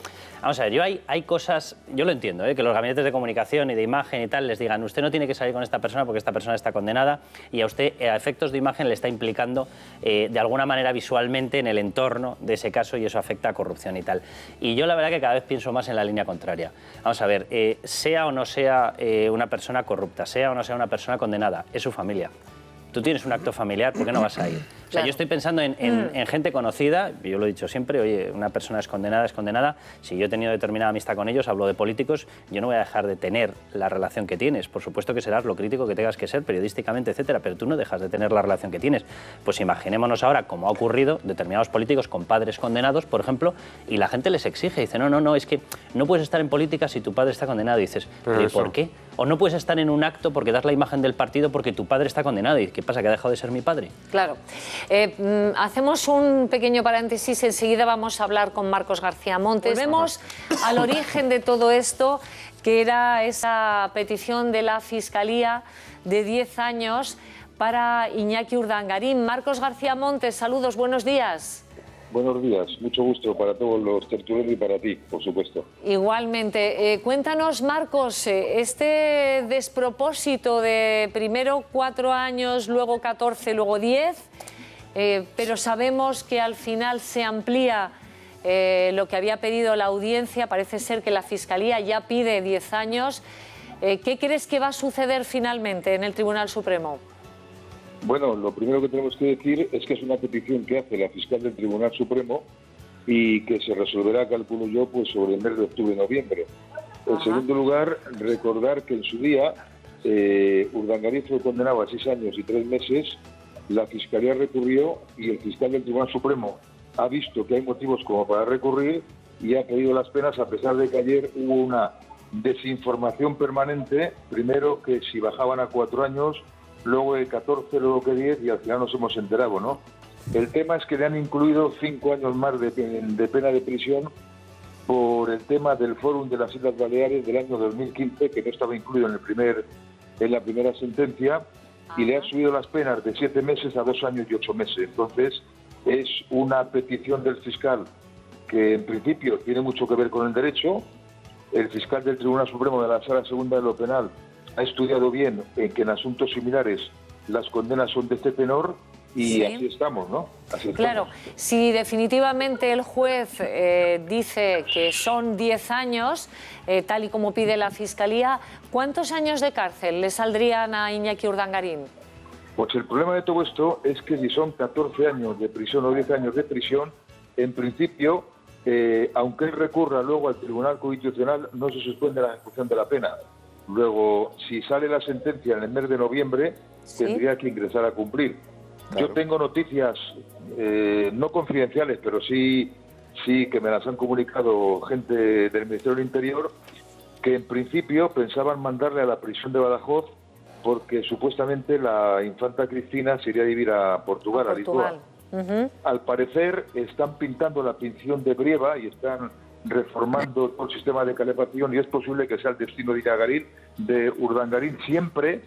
Vamos a ver, hay cosas, yo lo entiendo, que los gabinetes de comunicación y de imagen y tal les digan, usted no tiene que salir con esta persona porque esta persona está condenada y a usted a efectos de imagen le está implicando de alguna manera visualmente en el entorno de ese caso y eso afecta a corrupción y tal. Y yo la verdad que cada vez pienso más en la línea contraria. Vamos a ver, sea o no sea una persona corrupta, sea o no sea una persona condenada, es su familia. Tú tienes un acto familiar, ¿por qué no vas a ir? O sea, yo estoy pensando en gente conocida, yo lo he dicho siempre, oye, una persona es condenada, si yo he tenido determinada amistad con ellos, hablo de políticos, yo no voy a dejar de tener la relación que tienes, por supuesto que serás lo crítico que tengas que ser periodísticamente, etcétera, pero tú no dejas de tener la relación que tienes. Pues imaginémonos ahora, como ha ocurrido, determinados políticos con padres condenados, por ejemplo, y la gente les exige, dice, no, es que no puedes estar en política si tu padre está condenado, y dices, ¿pero por qué? O no puedes estar en un acto porque das la imagen del partido porque tu padre está condenado, y ¿qué pasa, que ha dejado de ser mi padre? Claro. Hacemos un pequeño paréntesis, enseguida vamos a hablar con Marcos García Montes. Volvemos al origen de todo esto, que era esa petición de la Fiscalía de 10 años para Iñaki Urdangarín. Marcos García Montes, saludos, buenos días. Buenos días, mucho gusto para todos los tertulianos y para ti, por supuesto. Igualmente. Cuéntanos, Marcos, este despropósito de primero 4 años, luego 14, luego 10, pero sabemos que al final se amplía lo que había pedido la audiencia, parece ser que la Fiscalía ya pide 10 años. ¿Qué crees que va a suceder finalmente en el Tribunal Supremo? Bueno, lo primero que tenemos que decir es que es una petición que hace la fiscal del Tribunal Supremo y que se resolverá, calculo yo, pues sobre el mes de octubre-noviembre. En segundo lugar, recordar que en su día Urdangarín fue condenado a 6 años y 3 meses, la Fiscalía recurrió y el fiscal del Tribunal Supremo ha visto que hay motivos como para recurrir y ha pedido las penas, a pesar de que ayer hubo una desinformación permanente, primero que si bajaban a 4 años, luego de 14, luego que 10, y al final nos hemos enterado, ¿no? El tema es que le han incluido 5 años más de pena de prisión por el tema del Fórum de las Islas Baleares del año 2015, que no estaba incluido en la primera sentencia, y le han subido las penas de 7 meses a 2 años y 8 meses. Entonces, es una petición del fiscal que, en principio, tiene mucho que ver con el derecho. El fiscal del Tribunal Supremo de la Sala Segunda de lo Penal ha estudiado bien que en asuntos similares las condenas son de este tenor y así estamos, ¿no? Claro, si definitivamente el juez dice que son 10 años, tal y como pide la Fiscalía, ¿cuántos años de cárcel le saldrían a Iñaki Urdangarín? Pues el problema de todo esto es que si son 14 años de prisión o 10 años de prisión, en principio, aunque él recurra luego al Tribunal Constitucional, no se suspende la ejecución de la pena. Luego, si sale la sentencia en el mes de noviembre, tendría que ingresar a cumplir. Claro. Yo tengo noticias, no confidenciales, pero sí que me las han comunicado gente del Ministerio del Interior, que en principio pensaban mandarle a la prisión de Badajoz porque supuestamente la infanta Cristina se iría a vivir a Portugal, a Lisboa. Al parecer están pintando la prisión de Brieva y están reformando todo el sistema de calefacción y es posible que sea el destino de Urdangarín siempre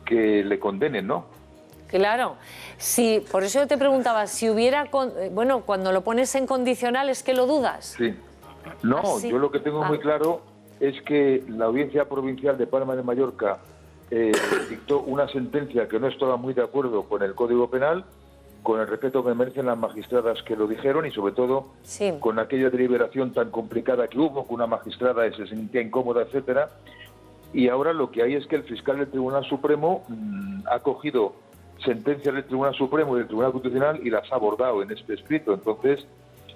que le condenen, ¿no? Claro, sí, por eso yo te preguntaba, si hubiera, bueno, cuando lo pones en condicional, ¿es que lo dudas? Sí. No, yo lo que tengo muy claro es que la Audiencia Provincial de Palma de Mallorca dictó una sentencia que no estaba muy de acuerdo con el Código Penal, con el respeto que merecen las magistradas que lo dijeron y sobre todo con aquella deliberación tan complicada que hubo, con una magistrada que se sentía incómoda, etcétera. Y ahora lo que hay es que el fiscal del Tribunal Supremo ha cogido sentencias del Tribunal Supremo y del Tribunal Constitucional y las ha abordado en este escrito. Entonces,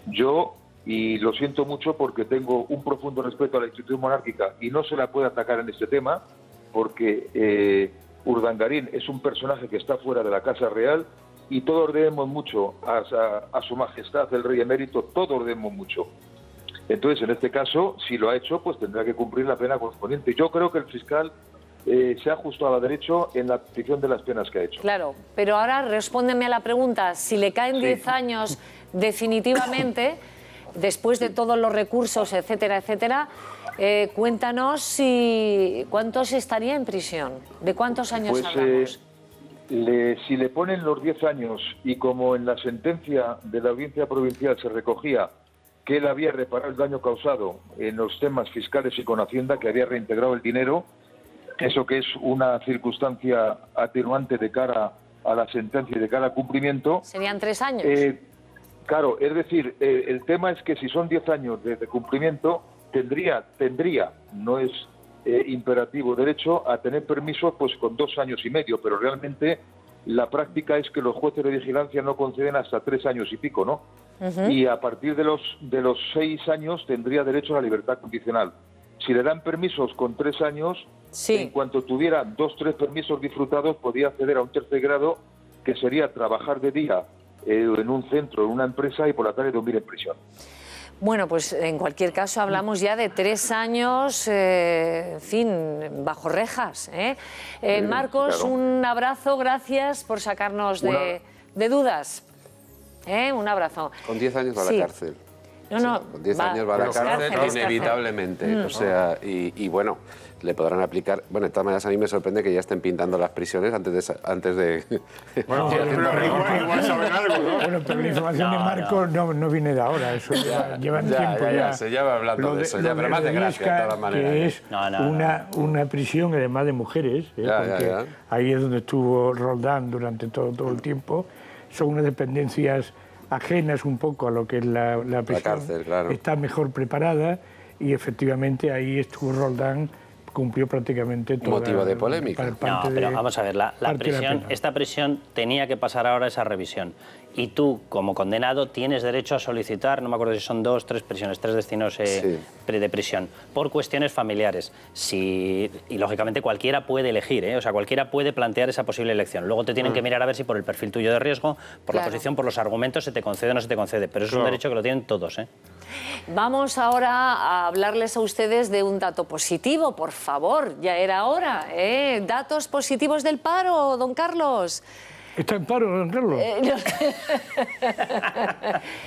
yo, y lo siento mucho porque tengo un profundo respeto a la institución monárquica y no se la puede atacar en este tema, porque Urdangarín es un personaje que está fuera de la Casa Real y todos debemos mucho a su majestad el rey emérito, todos debemos mucho. Entonces, en este caso, si lo ha hecho, pues tendrá que cumplir la pena correspondiente. Yo creo que el fiscal se ha ajustado a derecho en la petición de las penas que ha hecho. Claro, pero ahora respóndeme a la pregunta, si le caen 10 años definitivamente, después de todos los recursos, etcétera, etcétera, cuéntanos cuántos estaría en prisión, ¿de cuántos años hablamos? Si le ponen los 10 años y como en la sentencia de la Audiencia Provincial se recogía que él había reparado el daño causado en los temas fiscales y con Hacienda, que había reintegrado el dinero, eso que es una circunstancia atenuante de cara a la sentencia y de cara al cumplimiento. ¿Serían 3 años? Claro, es decir, el tema es que si son 10 años de cumplimiento, tendría, no es imperativo derecho a tener permisos pues con 2 años y medio, pero realmente la práctica es que los jueces de vigilancia no conceden hasta 3 años y pico, ¿no? Y a partir de los 6 años tendría derecho a la libertad condicional. Si le dan permisos con 3 años, en cuanto tuviera 2 o 3 permisos disfrutados, podía acceder a un tercer grado, que sería trabajar de día en un centro, en una empresa, y por la tarde dormir en prisión. Bueno, pues en cualquier caso hablamos ya de 3 años, en fin, bajo rejas. Marcos, claro. Un abrazo, gracias por sacarnos de dudas. Un abrazo. Con 10 años va a la cárcel. No, con 10 años va a la cárcel inevitablemente. O sea, y bueno, le podrán aplicar... Bueno, de todas maneras a mí me sorprende que ya estén pintando las prisiones antes de bueno, igual saben algo, ¿no? Bueno, pero la información de Marcos no viene de ahora, eso llevan tiempo ya. Se lleva hablando de eso, pero más de gracia, de todas maneras. Que es una prisión, además de mujeres, porque ahí es donde estuvo Roldán durante todo el tiempo. Son unas dependencias ajenas un poco a lo que es la prisión. La cárcel, claro. Está mejor preparada y efectivamente ahí estuvo Roldán, cumplió prácticamente todo. Motivo de polémica. No, pero vamos a ver, esta prisión tenía que pasar ahora esa revisión. Y tú, como condenado, tienes derecho a solicitar, no me acuerdo si son 2 o 3 prisiones, 3 destinos de prisión, por cuestiones familiares. Y lógicamente cualquiera puede elegir, o sea, cualquiera puede plantear esa posible elección. Luego te tienen que mirar a ver si por el perfil tuyo de riesgo, por la posición, por los argumentos, se te concede o no se te concede. Pero eso es un derecho que lo tienen todos, Vamos ahora a hablarles a ustedes de un dato positivo, por favor, ya era hora. Datos positivos del paro, don Carlos. ¿Está en paro, don Carlos?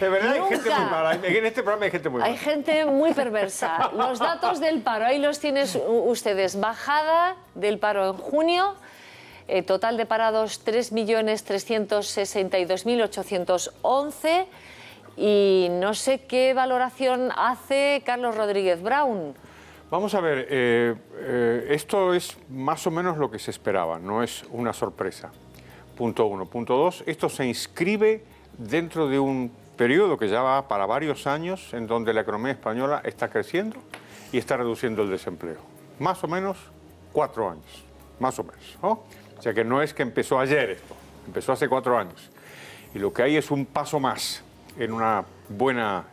De verdad hay gente muy mala. En este programa hay gente muy mala. Hay gente muy perversa. Los datos del paro, ahí los tienen ustedes. Bajada del paro en junio. Total de parados 3.362.811. Y no sé qué valoración hace Carlos Rodríguez Brown. Vamos a ver, esto es más o menos lo que se esperaba, no es una sorpresa. Punto 1. Punto 2, esto se inscribe dentro de un periodo que ya va para varios años en donde la economía española está creciendo y está reduciendo el desempleo. Más o menos 4 años, más o menos, ¿no? O sea que no es que empezó ayer esto, empezó hace 4 años. Y lo que hay es un paso más en una buena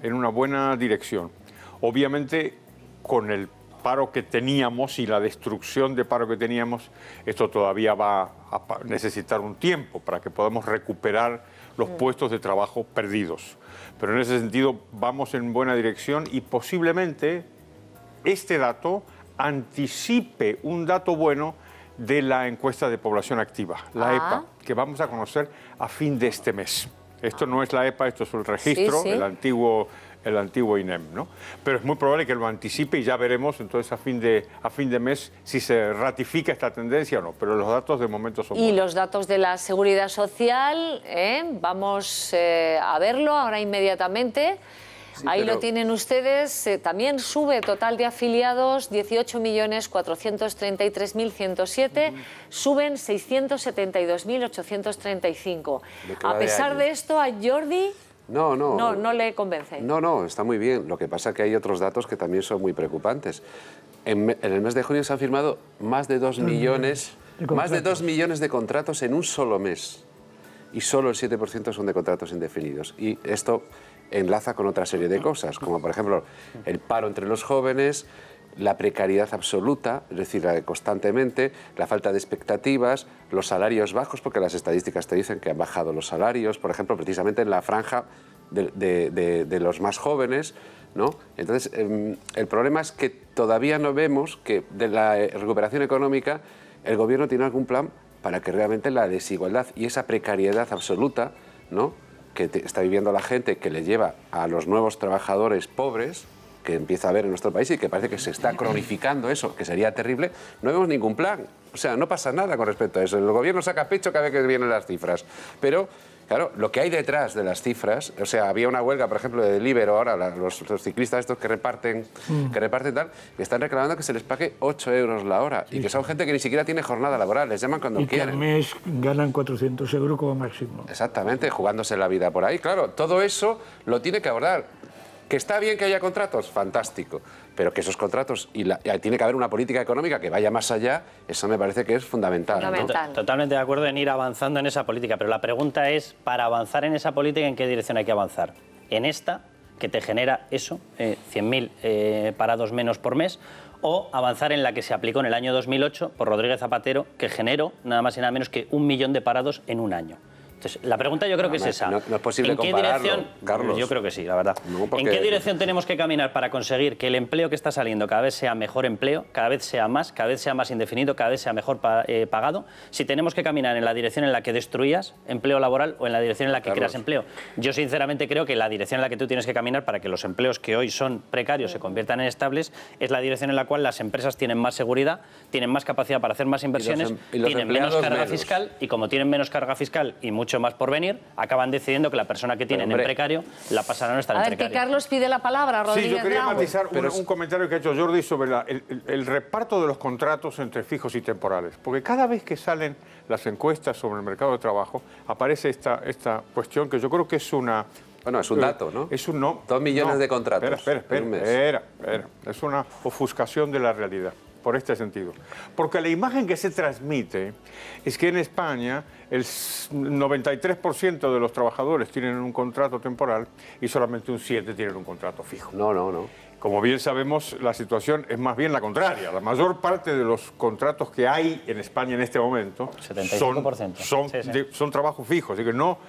dirección. Obviamente, con el paro que teníamos y la destrucción de paro que teníamos, esto todavía va a necesitar un tiempo para que podamos recuperar los puestos de trabajo perdidos. Pero en ese sentido vamos en buena dirección y posiblemente este dato anticipe un dato bueno de la encuesta de población activa, la EPA, que vamos a conocer a fin de este mes. Esto no es la EPA, esto es el registro, el antiguo el antiguo INEM, ¿no? Pero es muy probable que lo anticipe y ya veremos entonces a fin de mes si se ratifica esta tendencia o no, pero los datos de momento son buenos. Y los datos de la Seguridad Social, vamos a verlo ahora inmediatamente. Sí, ahí lo tienen ustedes, también sube total de afiliados 18.433.107, suben 672.835. A pesar de esto, a Jordi no le convence. No, está muy bien. Lo que pasa es que hay otros datos que también son muy preocupantes. En el mes de junio se han firmado más de 2 millones de contratos en un solo mes. Y solo el 7% son de contratos indefinidos. Y esto enlaza con otra serie de cosas, como por ejemplo el paro entre los jóvenes, la precariedad absoluta, es decir, constantemente, la falta de expectativas, los salarios bajos, porque las estadísticas te dicen que han bajado los salarios, por ejemplo, precisamente en la franja de los más jóvenes, ¿no? Entonces, el problema es que todavía no vemos que de la recuperación económica el gobierno tiene algún plan para que realmente la desigualdad y esa precariedad absoluta, ¿no?, que está viviendo la gente, que le lleva a los nuevos trabajadores pobres, que empieza a haber en nuestro país y que parece que se está cronificando eso, que sería terrible, no vemos ningún plan. O sea, no pasa nada con respecto a eso. El gobierno saca pecho cada vez que vienen las cifras. Pero, claro, lo que hay detrás de las cifras, o sea, había una huelga, por ejemplo, de Libero ahora, los ciclistas estos que reparten tal, que están reclamando que se les pague 8 euros la hora y que son gente que ni siquiera tiene jornada laboral, les llaman cuando quieren. Y que al mes ganan 400 euros como máximo. Exactamente, jugándose la vida por ahí. Claro, todo eso lo tiene que abordar. ¿Que está bien que haya contratos? Fantástico. Pero que esos contratos, y tiene que haber una política económica que vaya más allá, eso me parece que es fundamental. ¿No? Totalmente de acuerdo en ir avanzando en esa política, pero la pregunta es, para avanzar en esa política, ¿en qué dirección hay que avanzar? ¿En esta, que te genera eso, 100.000 parados menos por mes, o avanzar en la que se aplicó en el año 2008 por Rodríguez Zapatero, que generó nada más y nada menos que 1 millón de parados en un año? Entonces, la pregunta yo creo que es esa. No es posible compararlo, Carlos. Yo creo que sí, la verdad. No, porque... ¿En qué dirección tenemos que caminar para conseguir que el empleo que está saliendo cada vez sea mejor empleo, cada vez sea más indefinido, cada vez sea mejor pagado? Si tenemos que caminar en la dirección en la que destruyas empleo laboral o en la dirección en la que creas empleo. Yo sinceramente creo que la dirección en la que tú tienes que caminar para que los empleos que hoy son precarios se conviertan en estables es la dirección en la cual las empresas tienen más seguridad, tienen más capacidad para hacer más inversiones, tienen menos carga fiscal y como tienen menos carga fiscal y mucho más por venir, acaban decidiendo que la persona que tienen en precario la pasarán a no estar en precario. A ver, que Carlos pide la palabra, Rodríguez. Sí, yo quería matizar un comentario que ha hecho Jordi sobre el reparto de los contratos entre fijos y temporales. Porque cada vez que salen las encuestas sobre el mercado de trabajo, aparece esta cuestión que yo creo que es una... Bueno, es un dato, ¿no? Es un no. 2 millones de contratos. Espera. Es una ofuscación de la realidad, por este sentido. Porque la imagen que se transmite es que en España el 93% de los trabajadores tienen un contrato temporal y solamente un 7% tienen un contrato fijo. No. Como bien sabemos, la situación es más bien la contraria. La mayor parte de los contratos que hay en España en este momento 75%. son trabajos fijos. Así que no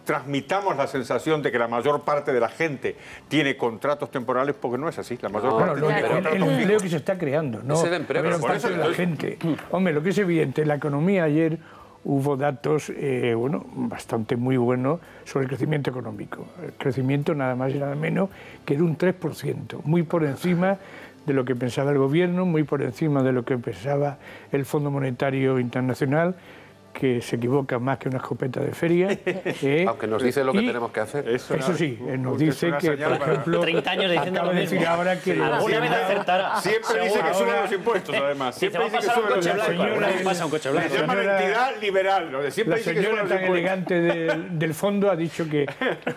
transmitamos la sensación de que la mayor parte de la gente tiene contratos temporales, porque no es así. La mayor parte tiene contratos fijos. El empleo que se está creando, ¿no? Es el empleo, pero por eso de la gente. Hombre, lo que es evidente, la economía ayer hubo datos bastante muy buenos sobre el crecimiento económico. El crecimiento nada más y nada menos que de un 3%, muy por encima de lo que pensaba el gobierno, muy por encima de lo que pensaba el Fondo Monetario Internacional, que se equivoca más que una escopeta de feria. Aunque nos dice lo que tenemos que hacer. Eso sí, nos dice que, por ejemplo... 30 años diciendo acaba de decir ahora que... Alguna vez acertará. Siempre dice que suben los impuestos, además. Siempre dice que suben los impuestos. Pasa un coche blanco. Se llama entidad liberal. La señora tan elegante del fondo ha dicho que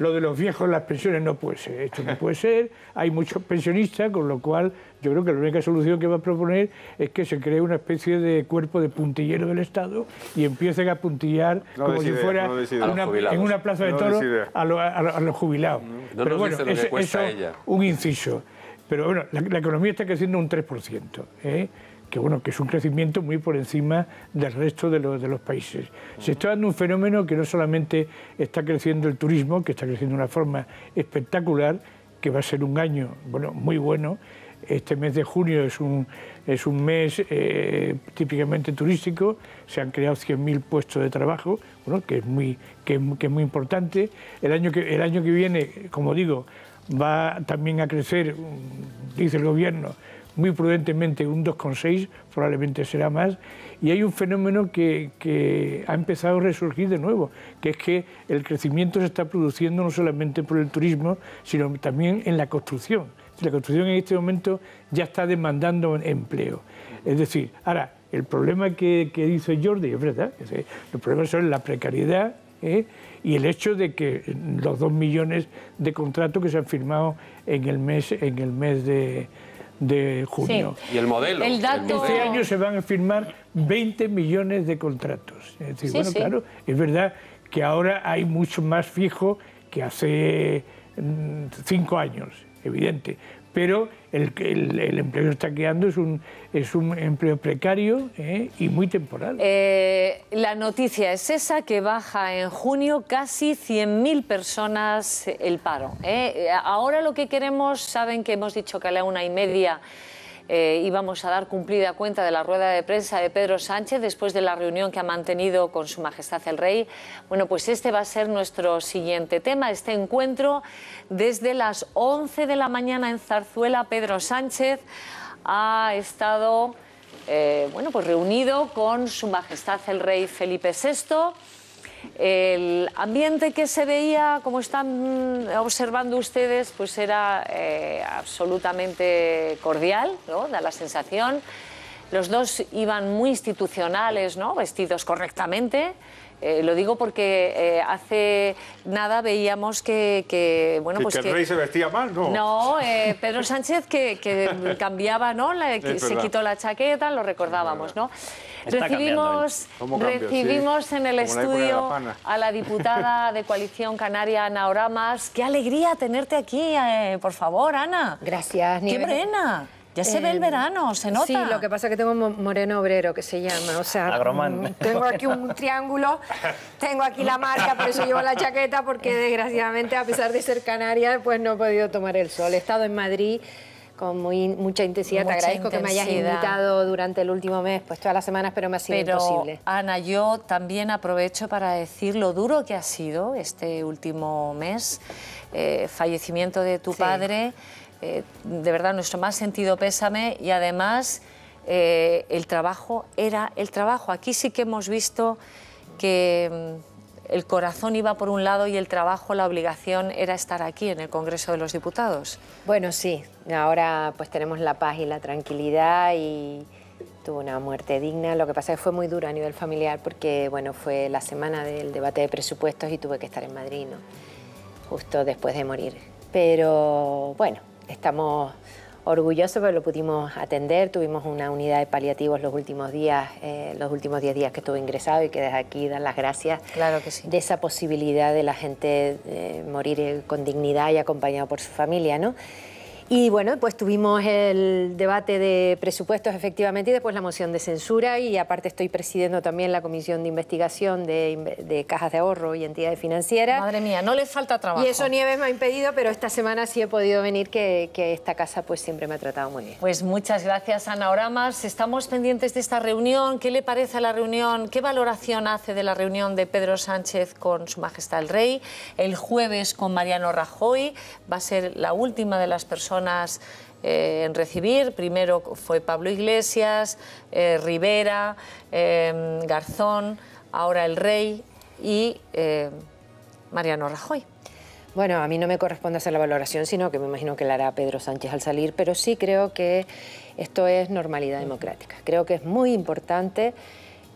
lo de los viejos, las pensiones, no puede ser. Esto no puede ser. Hay muchos pensionistas, con lo cual yo creo que la única solución que va a proponer es que se cree una especie de cuerpo de puntillero del Estado y empiecen a puntillar como si fuera en una plaza de toros a los jubilados. Pero bueno, eso es un inciso. Pero bueno, la economía está creciendo un 3%, que es un crecimiento muy por encima del resto de los países. Se está dando un fenómeno que no solamente está creciendo el turismo, que está creciendo de una forma espectacular, que va a ser un año muy bueno, Este mes de junio es un mes típicamente turístico, se han creado 100.000 puestos de trabajo, bueno, que es muy importante. El año que viene, como digo, va también a crecer, dice el gobierno, muy prudentemente un 2,6, probablemente será más, y hay un fenómeno que ha empezado a resurgir de nuevo, que es que el crecimiento se está produciendo no solamente por el turismo, sino también en la construcción. La construcción en este momento ya está demandando empleo. Es decir, ahora, el problema que dice Jordi, es verdad, los problemas son la precariedad y el hecho de que los 2 millones de contratos que se han firmado en el mes de junio. Sí. Y el modelo. Este año se van a firmar 20 millones de contratos. Es decir, bueno, claro, es verdad que ahora hay mucho más fijo que hace 5 años, evidente, pero el empleo que está creando es un empleo precario y muy temporal. La noticia es esa, que baja en junio casi 100.000 personas el paro. Ahora lo que queremos, saben que hemos dicho que a la 1:30 íbamos a dar cumplida cuenta de la rueda de prensa de Pedro Sánchez después de la reunión que ha mantenido con Su Majestad el Rey. Bueno, pues este va a ser nuestro siguiente tema, este encuentro. Desde las 11 de la mañana en Zarzuela, Pedro Sánchez ha estado pues reunido con Su Majestad el Rey Felipe VI. El ambiente que se veía, como están observando ustedes, pues era absolutamente cordial, ¿no? Da la sensación. Los dos iban muy institucionales, ¿no? Vestidos correctamente. Lo digo porque hace nada veíamos que bueno, pues que el rey se vestía mal, ¿no? No, Pedro Sánchez que cambiaba, ¿no? Se quitó la chaqueta, lo recordábamos, ¿no? Recibimos en el estudio a la diputada de Coalición Canaria, Ana Oramas. ¡Qué alegría tenerte aquí, por favor, Ana! Gracias, ¡Qué morena! Ya se ve el verano, se nota. Sí, lo que pasa es que tengo moreno obrero, que se llama. O sea, tengo aquí un triángulo, tengo aquí la marca, por eso llevo la chaqueta, porque desgraciadamente, a pesar de ser canaria, pues no he podido tomar el sol. He estado en Madrid con mucha intensidad. Te agradezco que me hayas invitado durante el último mes, pues todas las semanas, pero me ha sido imposible. Ana, yo también aprovecho para decir lo duro que ha sido este último mes, fallecimiento de tu padre. De verdad, nuestro más sentido pésame, y además el trabajo era el trabajo. Aquí sí que hemos visto que el corazón iba por un lado y el trabajo, la obligación era estar aquí en el Congreso de los Diputados. Bueno, sí, ahora pues tenemos la paz y la tranquilidad y tuvo una muerte digna. Lo que pasa es que fue muy duro a nivel familiar porque bueno, fue la semana del debate de presupuestos y tuve que estar en Madrid, ¿no? Justo después de morir. Pero bueno, estamos orgullosos porque lo pudimos atender. Tuvimos una unidad de paliativos los últimos 10 días que estuve ingresado, y que desde aquí dar las gracias, claro que sí, de esa posibilidad de la gente morir con dignidad y acompañado por su familia, ¿no? Y bueno, pues tuvimos el debate de presupuestos, efectivamente, y después la moción de censura, y aparte estoy presidiendo también la comisión de investigación de cajas de ahorro y entidades financieras. Madre mía, no le falta trabajo. Y eso Nieves me ha impedido, pero esta semana sí he podido venir, que esta casa pues siempre me ha tratado muy bien. Pues muchas gracias, Ana Oramas. Estamos pendientes de esta reunión. ¿Qué le parece a la reunión? ¿Qué valoración hace de la reunión de Pedro Sánchez con Su Majestad el Rey? El jueves con Mariano Rajoy. Va a ser la última de las personas en recibir. Primero fue Pablo Iglesias, Rivera, Garzón, ahora el Rey y Mariano Rajoy. Bueno, a mí no me corresponde hacer la valoración, sino que me imagino que la hará Pedro Sánchez al salir, pero sí creo que esto es normalidad democrática. Creo que es muy importante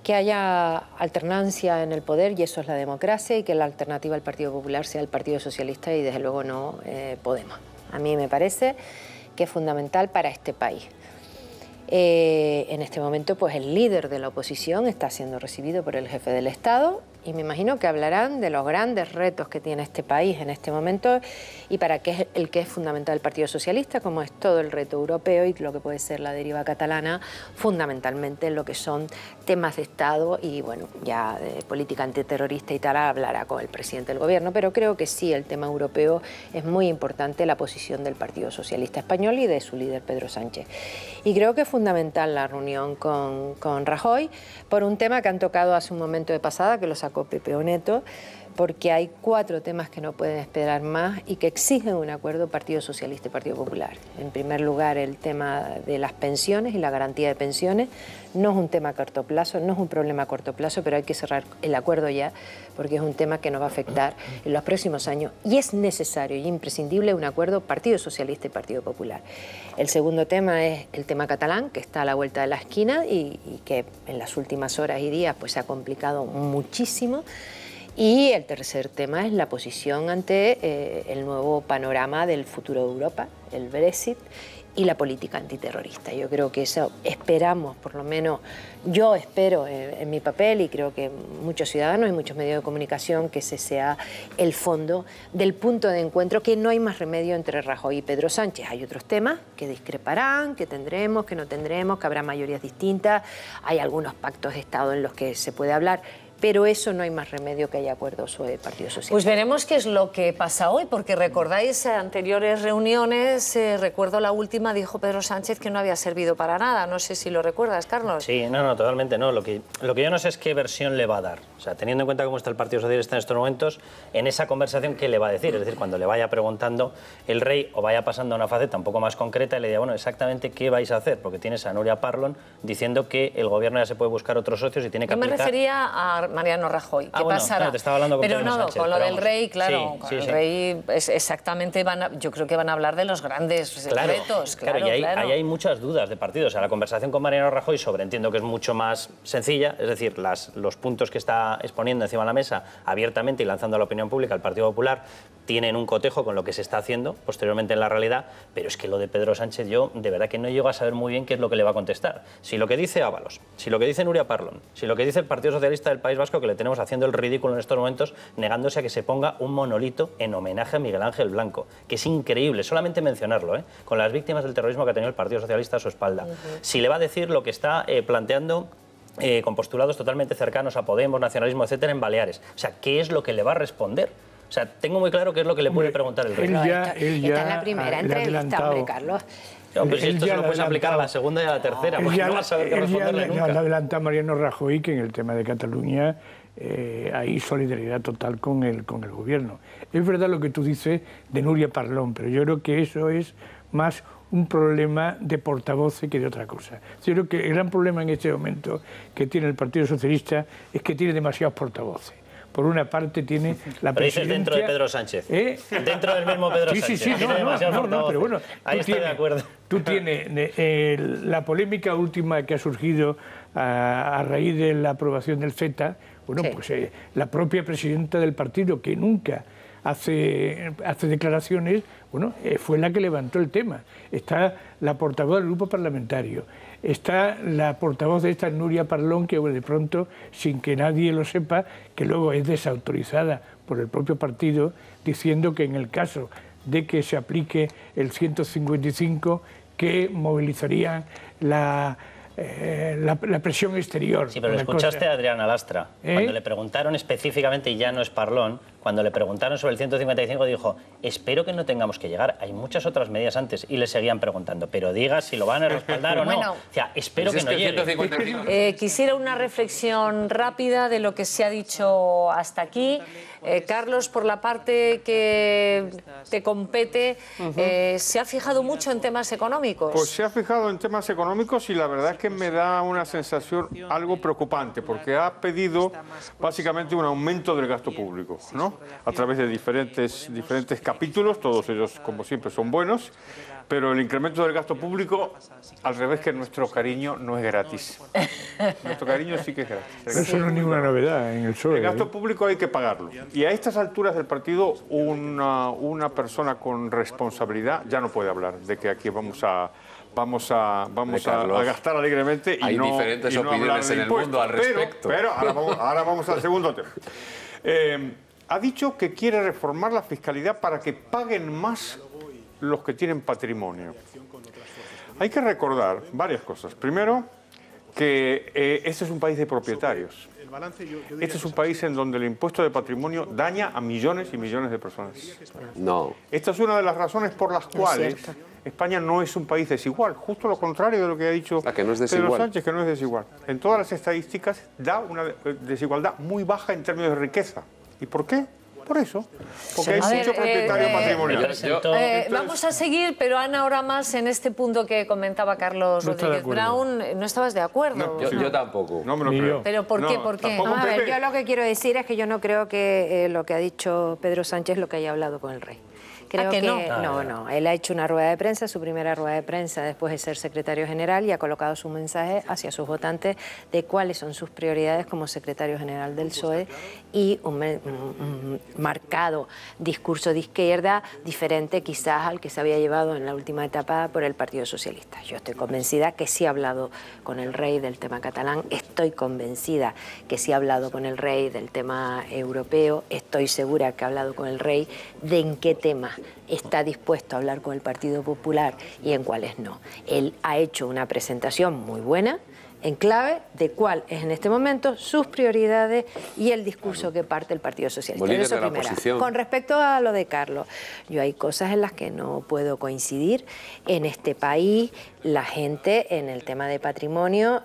que haya alternancia en el poder, y eso es la democracia, y que la alternativa al Partido Popular sea el Partido Socialista y desde luego no Podemos. A mí me parece que es fundamental para este país. En este momento, pues el líder de la oposición está siendo recibido por el jefe del Estado y me imagino que hablarán de los grandes retos que tiene este país en este momento y para qué es el que es fundamental el Partido Socialista, como es todo el reto europeo y lo que puede ser la deriva catalana, fundamentalmente en lo que son temas de Estado y, bueno, ya de política antiterrorista y tal hablará con el presidente del Gobierno, pero creo que sí, el tema europeo es muy importante, la posición del Partido Socialista Español y de su líder Pedro Sánchez. Y creo que es fundamental la reunión con Rajoy por un tema que han tocado hace un momento de pasada, que lo sacó Pepe Oneto, porque hay 4 temas que no pueden esperar más y que exigen un acuerdo Partido Socialista y Partido Popular. En primer lugar, el tema de las pensiones y la garantía de pensiones. No es un tema a corto plazo, no es un problema a corto plazo, pero hay que cerrar el acuerdo ya, porque es un tema que nos va a afectar en los próximos años y es necesario y imprescindible un acuerdo Partido Socialista y Partido Popular. El segundo tema es el tema catalán, que está a la vuelta de la esquina y que en las últimas horas y días pues, se ha complicado muchísimo. Y el tercer tema es la posición ante el nuevo panorama del futuro de Europa, el Brexit y la política antiterrorista. Yo creo que eso esperamos, por lo menos yo espero en mi papel y creo que muchos ciudadanos y muchos medios de comunicación que ese sea el fondo del punto de encuentro, que no hay más remedio entre Rajoy y Pedro Sánchez. Hay otros temas que discreparán, que tendremos, que no tendremos, que habrá mayorías distintas, hay algunos pactos de Estado en los que se puede hablar, pero eso no hay más remedio que haya acuerdos sobre Partido Socialista. Pues veremos qué es lo que pasa hoy, porque recordáis anteriores reuniones, recuerdo la última, dijo Pedro Sánchez que no había servido para nada. No sé si lo recuerdas, Carlos. Sí, no, totalmente no. Lo que yo no sé es qué versión le va a dar. O sea, teniendo en cuenta cómo está el Partido Socialista en estos momentos, en esa conversación, ¿qué le va a decir? Es decir, cuando le vaya preguntando el rey o vaya pasando a una faceta un poco más concreta y le diga, bueno, exactamente qué vais a hacer, porque tienes a Núria Parlon diciendo que el gobierno ya se puede buscar otros socios y tiene que aplicar... Yo me refería a Mariano Rajoy. ¿Qué pasará? No, te estaba hablando con pero Pedro no, Sánchez, con lo del rey, claro, sí, con sí, el sí. rey exactamente yo creo que van a hablar de los grandes retos. Claro, y ahí hay muchas dudas de partido. O sea, la conversación con Mariano Rajoy entiendo que es mucho más sencilla, es decir, los puntos que está exponiendo encima de la mesa abiertamente y lanzando a la opinión pública el Partido Popular tienen un cotejo con lo que se está haciendo posteriormente en la realidad, pero es que lo de Pedro Sánchez yo de verdad que no llego a saber muy bien qué es lo que le va a contestar. Si lo que dice Ábalos, si lo que dice Núria Parlon, si lo que dice el Partido Socialista del País Vasco, que le tenemos haciendo el ridículo en estos momentos, negándose a que se ponga un monolito en homenaje a Miguel Ángel Blanco, que es increíble, solamente mencionarlo, con las víctimas del terrorismo que ha tenido el Partido Socialista a su espalda. Si le va a decir lo que está planteando con postulados totalmente cercanos a Podemos, nacionalismo, etcétera, en Baleares. O sea, ¿qué es lo que le va a responder? O sea, tengo muy claro qué es lo que le puede preguntar el rey. Esta es la primera entrevista, hombre, Carlos. Hombre, si esto se lo puedes aplicar a la segunda y a la tercera, porque no vas a saber qué responderle nunca. Le adelanta Mariano Rajoy que en el tema de Cataluña hay solidaridad total con el gobierno. Es verdad lo que tú dices de Núria Parlon, pero yo creo que eso es más un problema de portavoces que de otra cosa. Yo creo que el gran problema en este momento que tiene el Partido Socialista es que tiene demasiados portavoces. Por una parte tiene la presidencia... dentro de Pedro Sánchez. Dentro del mismo Pedro Sánchez. Sí, no, pero bueno... Ahí estoy de acuerdo. Tú tienes la polémica última que ha surgido a raíz de la aprobación del CETA, bueno, pues la propia presidenta del partido, que nunca hace declaraciones, bueno, fue la que levantó el tema. Está la portavoz del grupo parlamentario, está la portavoz de esta Núria Parlon, que de pronto, sin que nadie lo sepa, que luego es desautorizada por el propio partido, diciendo que en el caso de que se aplique el 155, que movilizarían la presión exterior. Sí, pero lo escuchaste a Adriana Lastra. Cuando le preguntaron específicamente, y ya no es Parlon, cuando le preguntaron sobre el 155 dijo, espero que no tengamos que llegar, hay muchas otras medidas antes, y le seguían preguntando, pero diga si lo van a respaldar o no. Bueno, o sea, espero que no llegue. Quisiera una reflexión rápida de lo que se ha dicho hasta aquí. Carlos, por la parte que te compete, ¿se ha fijado mucho en temas económicos? Pues se ha fijado en temas económicos y la verdad es que me da una sensación algo preocupante, porque ha pedido básicamente un aumento del gasto público, ¿no? A través de diferentes capítulos, todos ellos como siempre son buenos, pero el incremento del gasto público, al revés que nuestro cariño, no es gratis. Nuestro cariño sí que es gratis. Eso no es ninguna novedad en el PSOE. El gasto público hay que pagarlo. Y a estas alturas del partido, una persona con responsabilidad ya no puede hablar de que aquí vamos a vamos a gastar alegremente y hay diferentes opiniones en el mundo al respecto. Pero ahora vamos al segundo tema. Ha dicho que quiere reformar la fiscalidad para que paguen más los que tienen patrimonio. Hay que recordar varias cosas. Primero, que este es un país de propietarios. Este es un país en donde el impuesto de patrimonio daña a millones y millones de personas. No. Esta es una de las razones por las cuales España no es un país desigual. Justo lo contrario de lo que ha dicho Pedro Sánchez, que no es desigual. En todas las estadísticas da una desigualdad muy baja en términos de riqueza. ¿Y por qué? Por eso, porque hay mucho propietario patrimonial. Vamos a seguir, pero Ana, ahora más en este punto que comentaba Carlos Rodríguez Brown. ¿No estabas de acuerdo? Yo tampoco. No me lo creo. ¿Pero por qué? ¿Por qué? A ver, yo lo que quiero decir es que yo no creo que lo que ha dicho Pedro Sánchez lo que haya hablado con el rey. Creo que no. Él ha hecho una rueda de prensa, su primera rueda de prensa después de ser secretario general, y ha colocado su mensaje hacia sus votantes de cuáles son sus prioridades como secretario general del PSOE y un marcado discurso de izquierda diferente quizás al que se había llevado en la última etapa por el Partido Socialista. Yo estoy convencida que sí ha hablado con el rey del tema catalán, estoy convencida que sí ha hablado con el rey del tema europeo, estoy segura que ha hablado con el rey de en qué tema está dispuesto a hablar con el Partido Popular y en cuáles no. Él ha hecho una presentación muy buena, en clave de cuál es en este momento sus prioridades y el discurso que parte el Partido Socialista. Eso primero. Con respecto a lo de Carlos, yo hay cosas en las que no puedo coincidir. En este país, la gente en el tema de patrimonio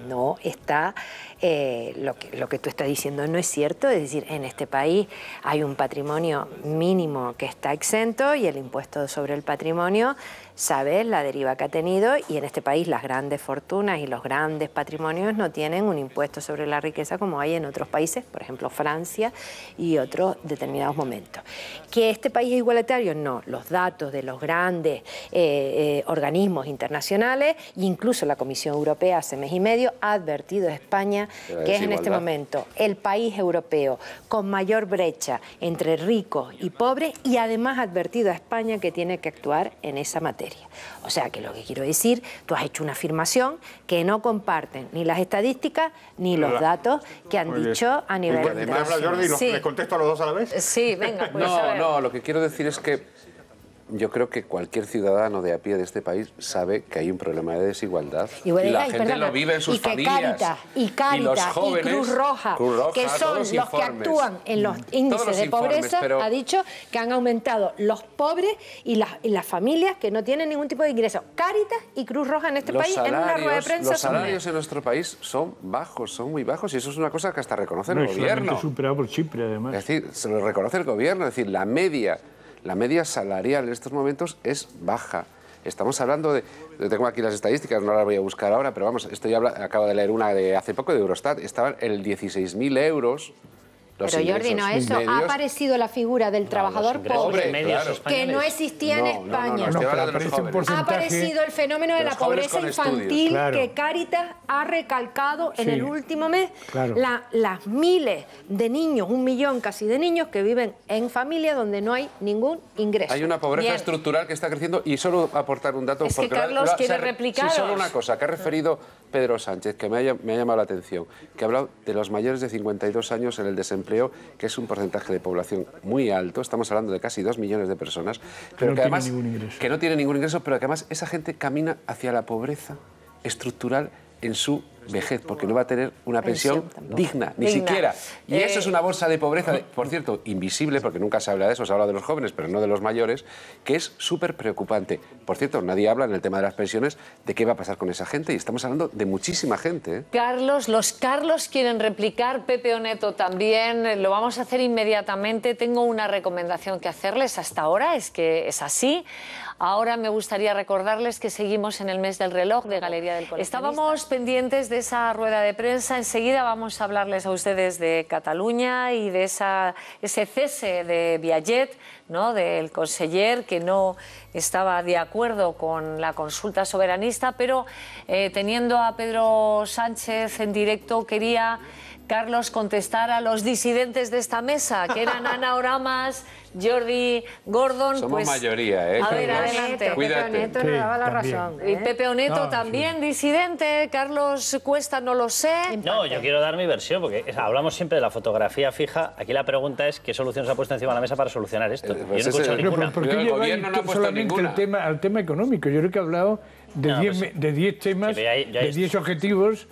no está... lo que tú estás diciendo no es cierto, es decir, en este país hay un patrimonio mínimo que está exento y el impuesto sobre el patrimonio, sabes la deriva que ha tenido, y en este país las grandes fortunas y los grandes patrimonios no tienen un impuesto sobre la riqueza como hay en otros países, por ejemplo Francia y otros determinados momentos. ¿Que este país es igualitario? No, los datos de los grandes organismos internacionales, incluso la Comisión Europea hace mes y medio ha advertido a España que es en este momento el país europeo con mayor brecha entre ricos y pobres, y además ha advertido a España que tiene que actuar en esa materia. O sea que lo que quiero decir, tú has hecho una afirmación que no comparten ni las estadísticas ni los datos que han dicho a nivel internacional. Jordi, ¿les contesto a los dos a la vez? Sí, venga. Pues no, lo que quiero decir es que yo creo que cualquier ciudadano de a pie de este país sabe que hay un problema de desigualdad y la gente lo vive en sus familias. Cáritas, los jóvenes, y Cruz Roja, que son los que actúan en los índices de pobreza, ha dicho que han aumentado los pobres y las familias que no tienen ningún tipo de ingreso. Cáritas y Cruz Roja en este país, en una rueda de prensa... Los salarios en nuestro país son bajos, son muy bajos, y eso es una cosa que hasta reconoce el gobierno. Superado por Chipre, además. Es decir, se lo reconoce el gobierno, es decir, la media salarial en estos momentos es baja. Estamos hablando de... Yo tengo aquí las estadísticas, no las voy a buscar ahora, pero vamos, acabo de leer una de hace poco de Eurostat. Estaban en 16.000 euros... Pero Jordi, no, eso medios. Ha aparecido la figura del trabajador pobre, que no existía en España. Ha aparecido el fenómeno de la pobreza infantil que Cáritas ha recalcado en el último mes. Las miles de niños, 1 millón casi de niños que viven en familias donde no hay ningún ingreso. Hay una pobreza estructural que está creciendo, y solo aportar un dato. Es que Carlos quiere replicar. Sí, solo una cosa que ha referido Pedro Sánchez, que me ha llamado la atención, que ha hablado de los mayores de 52 años en el desempleo, que es un porcentaje de población muy alto. Estamos hablando de casi 2 millones de personas, pero que además que no tiene ningún ingreso, pero que además esa gente camina hacia la pobreza estructural en su vejez, porque no va a tener una pensión digna, ni siquiera. Y eso es una bolsa de pobreza, por cierto, invisible, porque nunca se habla de eso, se habla de los jóvenes, pero no de los mayores, que es súper preocupante. Por cierto, nadie habla en el tema de las pensiones de qué va a pasar con esa gente, y estamos hablando de muchísima gente. Los Carlos quieren replicar, Pepe Oneto también, lo vamos a hacer inmediatamente. Tengo una recomendación que hacerles hasta ahora, es que es así. Ahora me gustaría recordarles que seguimos en el mes del reloj de Galería del Coleccionista. Estábamos pendientes de esa rueda de prensa. Enseguida vamos a hablarles a ustedes de Cataluña y de ese cese de Viallet, ¿no?, del conseller, que no estaba de acuerdo con la consulta soberanista, pero teniendo a Pedro Sánchez en directo, quería, Carlos, contestar a los disidentes de esta mesa, que eran Ana Oramas, Jordi Gordon. Somos pues, mayoría, ¿eh? A ver, adelante. Cuídate. Pepe Oneto nos daba la razón. Y Pepe Oneto también, disidente. Carlos Cuesta, no lo sé. No, yo quiero dar mi versión, porque hablamos siempre de la fotografía fija. Aquí la pregunta es qué solución se ha puesto encima de la mesa para solucionar esto. Yo no he escuchado ninguna. ¿Por qué lleváis solamente al tema económico? Yo creo que he hablado de 10 temas, de 10 objetivos.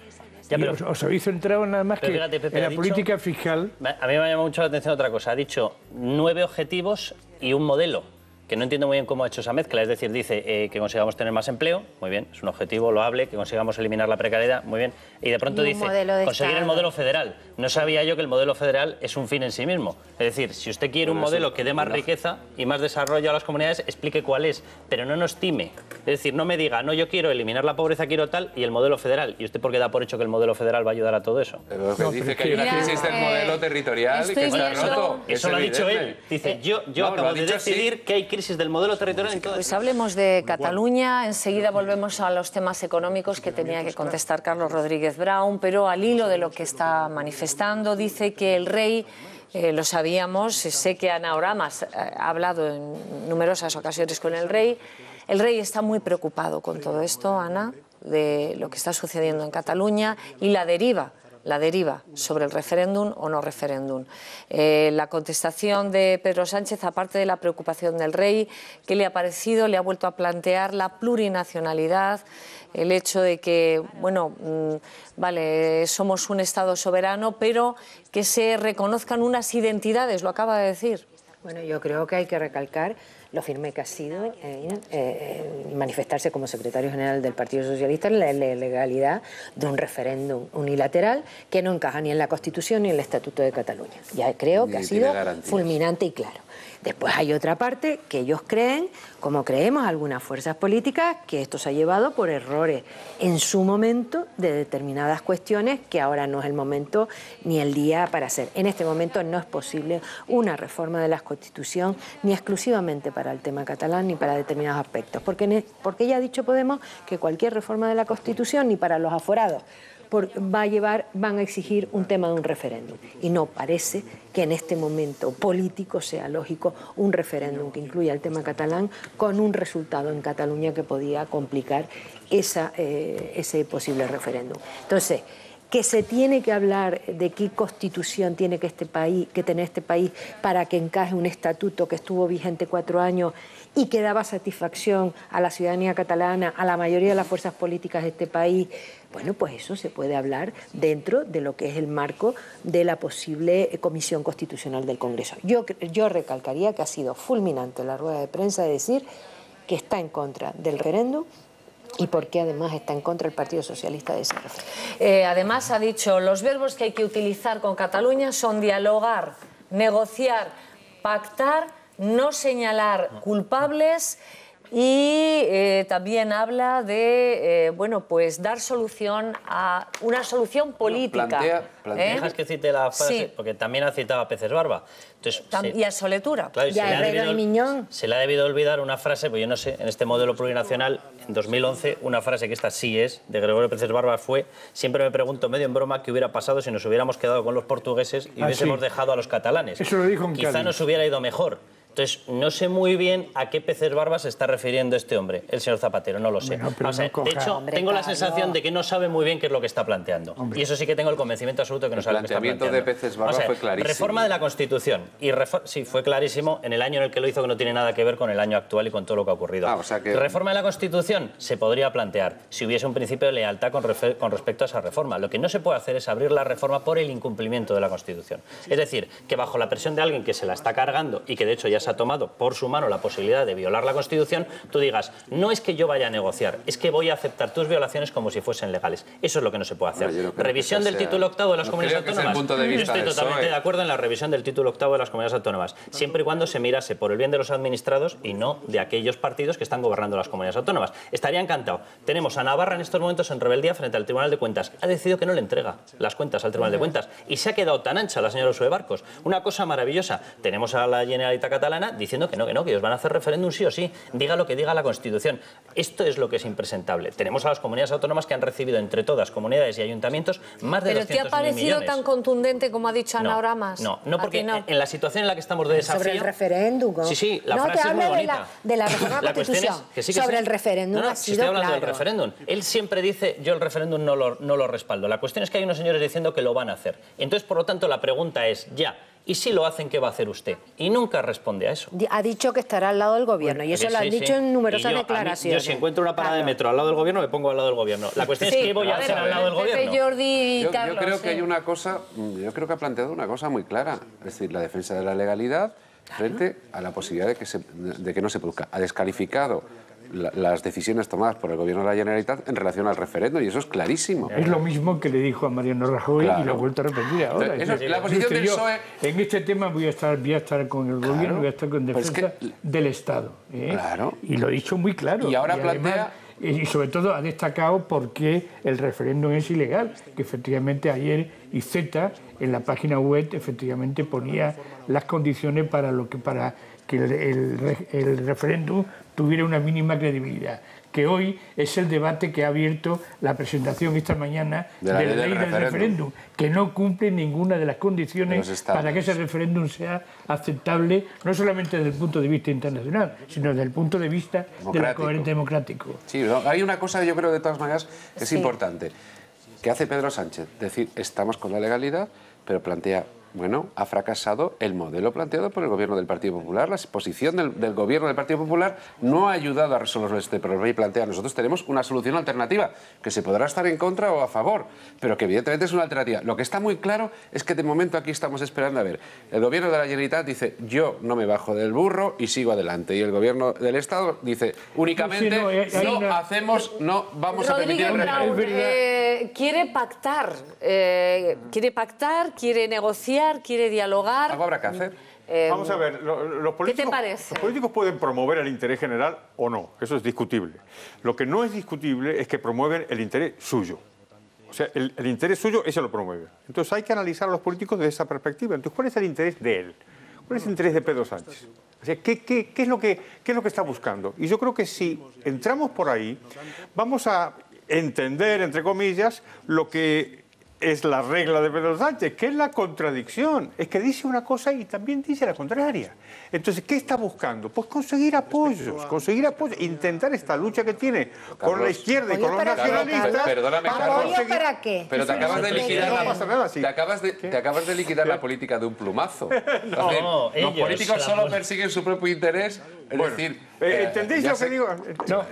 Ya, pero, os habéis centrado nada más que fíjate, Pepe, en la política fiscal. A mí me ha llamado mucho la atención otra cosa. Ha dicho 9 objetivos y un modelo, que no entiendo muy bien cómo ha hecho esa mezcla. Es decir, dice que consigamos tener más empleo, muy bien, es un objetivo loable, que consigamos eliminar la precariedad, muy bien. Y de pronto dice, conseguir el modelo federal. No sabía yo que el modelo federal es un fin en sí mismo. Es decir, si usted quiere un modelo que dé más riqueza y más desarrollo a las comunidades, explique cuál es, pero no nos time. Es decir, no me diga, no, yo quiero eliminar la pobreza, quiero tal, y el modelo federal. ¿Y usted por qué da por hecho que el modelo federal va a ayudar a todo eso? Pero que dice que hay una crisis del modelo territorial y que está roto. Eso lo ha dicho él. Dice, yo acabo de decidir que hay crisis del modelo territorial. Pues hablemos de Cataluña, enseguida volvemos a los temas económicos que tenía que contestar Carlos Rodríguez Brown, pero al hilo de lo que está manifestando, dice que el rey, lo sabíamos, sé que Ana Oramas ha hablado en numerosas ocasiones con el rey está muy preocupado con todo esto, Ana, de lo que está sucediendo en Cataluña y la deriva sobre el referéndum o no referéndum. La contestación de Pedro Sánchez, aparte de la preocupación del rey, ¿qué le ha parecido? Le ha vuelto a plantear la plurinacionalidad, el hecho de que, bueno, vale, somos un Estado soberano, pero que se reconozcan unas identidades, lo acaba de decir. Bueno, yo creo que hay que recalcar lo firme que ha sido manifestarse como secretario general del Partido Socialista en la legalidad de un referéndum unilateral que no encaja ni en la Constitución ni en el Estatuto de Cataluña. Ya creo que ha sido fulminante y claro. Después hay otra parte que ellos creen, como creemos algunas fuerzas políticas, que esto se ha llevado por errores en su momento de determinadas cuestiones que ahora no es el momento ni el día para hacer. En este momento no es posible una reforma de la Constitución ni exclusivamente para el tema catalán ni para determinados aspectos, porque ya ha dicho Podemos que cualquier reforma de la Constitución ni para los aforados van a exigir un tema de un referéndum. Y no parece que en este momento político sea lógico un referéndum que incluya el tema catalán con un resultado en Cataluña que podía complicar ese posible referéndum. Entonces, que se tiene que hablar de qué constitución tiene que tener este país para que encaje un estatuto que estuvo vigente 4 años y que daba satisfacción a la ciudadanía catalana, a la mayoría de las fuerzas políticas de este país. Bueno, pues eso se puede hablar dentro de lo que es el marco de la posible Comisión Constitucional del Congreso. Yo recalcaría que ha sido fulminante la rueda de prensa de decir que está en contra del referéndum y porque además está en contra del Partido Socialista de ese referéndum. Además ha dicho, los verbos que hay que utilizar con Cataluña son dialogar, negociar, pactar, no señalar culpables y también habla de bueno, pues dar solución a una solución política. Dejas que cite la frase, sí, porque también ha citado a Peces Barba. Entonces, y a Soletura. Claro, y a Herrero y Miñón. Se le ha debido olvidar una frase, pues yo no sé, en este modelo plurinacional, en 2011, una frase que esta sí es, de Gregorio Peces Barba, fue: siempre me pregunto, medio en broma, qué hubiera pasado si nos hubiéramos quedado con los portugueses y hubiésemos dejado a los catalanes. Eso lo dijo en Quizá Cádiz. nos hubiera ido mejor. Entonces, no sé muy bien a qué Peces Barba se está refiriendo este hombre, el señor Zapatero, no lo sé. Bueno, o sea, de hecho, tengo la sensación de que no sabe muy bien qué es lo que está planteando. Y eso sí que tengo el convencimiento absoluto de que no sabe lo que está planteando. El planteamiento de Peces Barba fue clarísimo. Reforma de la Constitución. Y sí, fue clarísimo en el año en el que lo hizo, que no tiene nada que ver con el año actual y con todo lo que ha ocurrido. O sea que... Reforma de la Constitución se podría plantear si hubiese un principio de lealtad con respecto a esa reforma. Lo que no se puede hacer es abrir la reforma por el incumplimiento de la Constitución. Es decir, que bajo la presión de alguien que se la está cargando y que de hecho ya se ha tomado por su mano la posibilidad de violar la Constitución, tú digas, no es que yo vaya a negociar, es que voy a aceptar tus violaciones como si fuesen legales. Eso es lo que no se puede hacer. Revisión del título octavo de las comunidades autónomas. Estoy totalmente de acuerdo en la revisión del título octavo de las comunidades autónomas, siempre y cuando se mirase por el bien de los administrados y no de aquellos partidos que están gobernando las comunidades autónomas. Estaría encantado. Tenemos a Navarra en estos momentos en rebeldía frente al Tribunal de Cuentas. Ha decidido que no le entrega las cuentas al Tribunal de Cuentas y se ha quedado tan ancha la señora Ursula Barcos. Una cosa maravillosa. Tenemos a la Generalitat catalana catalana diciendo que no, que ellos van a hacer referéndum sí o sí, diga lo que diga la Constitución. Esto es lo que es impresentable. Tenemos a las comunidades autónomas que han recibido entre todas, comunidades y ayuntamientos, más de 200.000 millones. ¿Pero te ha parecido tan contundente como ha dicho Ana Oramas? No, porque en la situación en la que estamos de desafío... Sobre el referéndum. Sí, la frase es muy bonita. De la reforma de la Constitución. Sobre el referéndum ha sido estoy hablando claro. del referéndum. Él siempre dice, yo el referéndum no lo respaldo. La cuestión es que hay unos señores diciendo que lo van a hacer. Entonces, por lo tanto, la pregunta es, ¿y si lo hacen, qué va a hacer usted? Y nunca responde a eso. Ha dicho que estará al lado del gobierno, y eso lo han dicho en numerosas declaraciones. Yo si encuentro una parada de metro al lado del gobierno, me pongo al lado del gobierno. La cuestión es qué voy a hacer al lado del gobierno. Jordi y Carlos, yo creo que hay una cosa, yo creo que ha planteado una cosa muy clara, es decir, la defensa de la legalidad frente a la posibilidad de que no se produzca. Ha descalificado las decisiones tomadas por el Gobierno de la Generalitat en relación al referéndum, y eso es clarísimo. Es lo mismo que le dijo a Mariano Rajoy, y lo ha vuelto a repetir ahora. La posición del PSOE... En este tema voy a estar con el Gobierno, voy a estar con defensa del Estado. Claro. Y lo he dicho muy claro. Y ahora plantea... Y sobre todo ha destacado por qué el referéndum es ilegal, que efectivamente ayer IZ en la página web efectivamente ponía las condiciones para que el referéndum tuviera una mínima credibilidad, que hoy es el debate que ha abierto la presentación esta mañana de la ley del referéndum, que no cumple ninguna de las condiciones para que ese referéndum sea aceptable, no solamente desde el punto de vista internacional, sino desde el punto de vista democrático. Sí, hay una cosa que yo creo de todas maneras que es importante, que hace Pedro Sánchez, decir, estamos con la legalidad, pero plantea... Bueno, ha fracasado el modelo planteado por el Gobierno del Partido Popular. La posición del Gobierno del Partido Popular no ha ayudado a resolver este problema y plantea, nosotros tenemos una solución alternativa, que se podrá estar en contra o a favor, pero que evidentemente es una alternativa. Lo que está muy claro es que de momento aquí estamos esperando a ver. El Gobierno de la Generalitat dice, yo no me bajo del burro y sigo adelante. Y el Gobierno del Estado dice, únicamente no vamos a permitir el referéndum. Quiere pactar, quiere negociar, quiere dialogar. Algo habrá que hacer. Vamos a ver, ¿qué te parece? Los políticos pueden promover el interés general o no, eso es discutible. Lo que no es discutible es que promueven el interés suyo. O sea, el interés suyo, ese lo promueve. Entonces hay que analizar a los políticos desde esa perspectiva. Entonces, ¿cuál es el interés de él? ¿Cuál es el interés de Pedro Sánchez? O sea, ¿qué es lo que está buscando? Y yo creo que si entramos por ahí, vamos a entender, entre comillas, lo que es la regla de Pedro Sánchez, que es la contradicción. Es que dice una cosa y también dice la contraria. Entonces, ¿qué está buscando? Pues conseguir apoyos, intentar esta lucha que tiene con la izquierda y con los nacionalistas. Perdóname, Carlos. ¿Para qué? Pero te acabas de liquidar la política de un plumazo. Los políticos solo persiguen su propio interés. Es decir, ¿entendéis lo que digo? No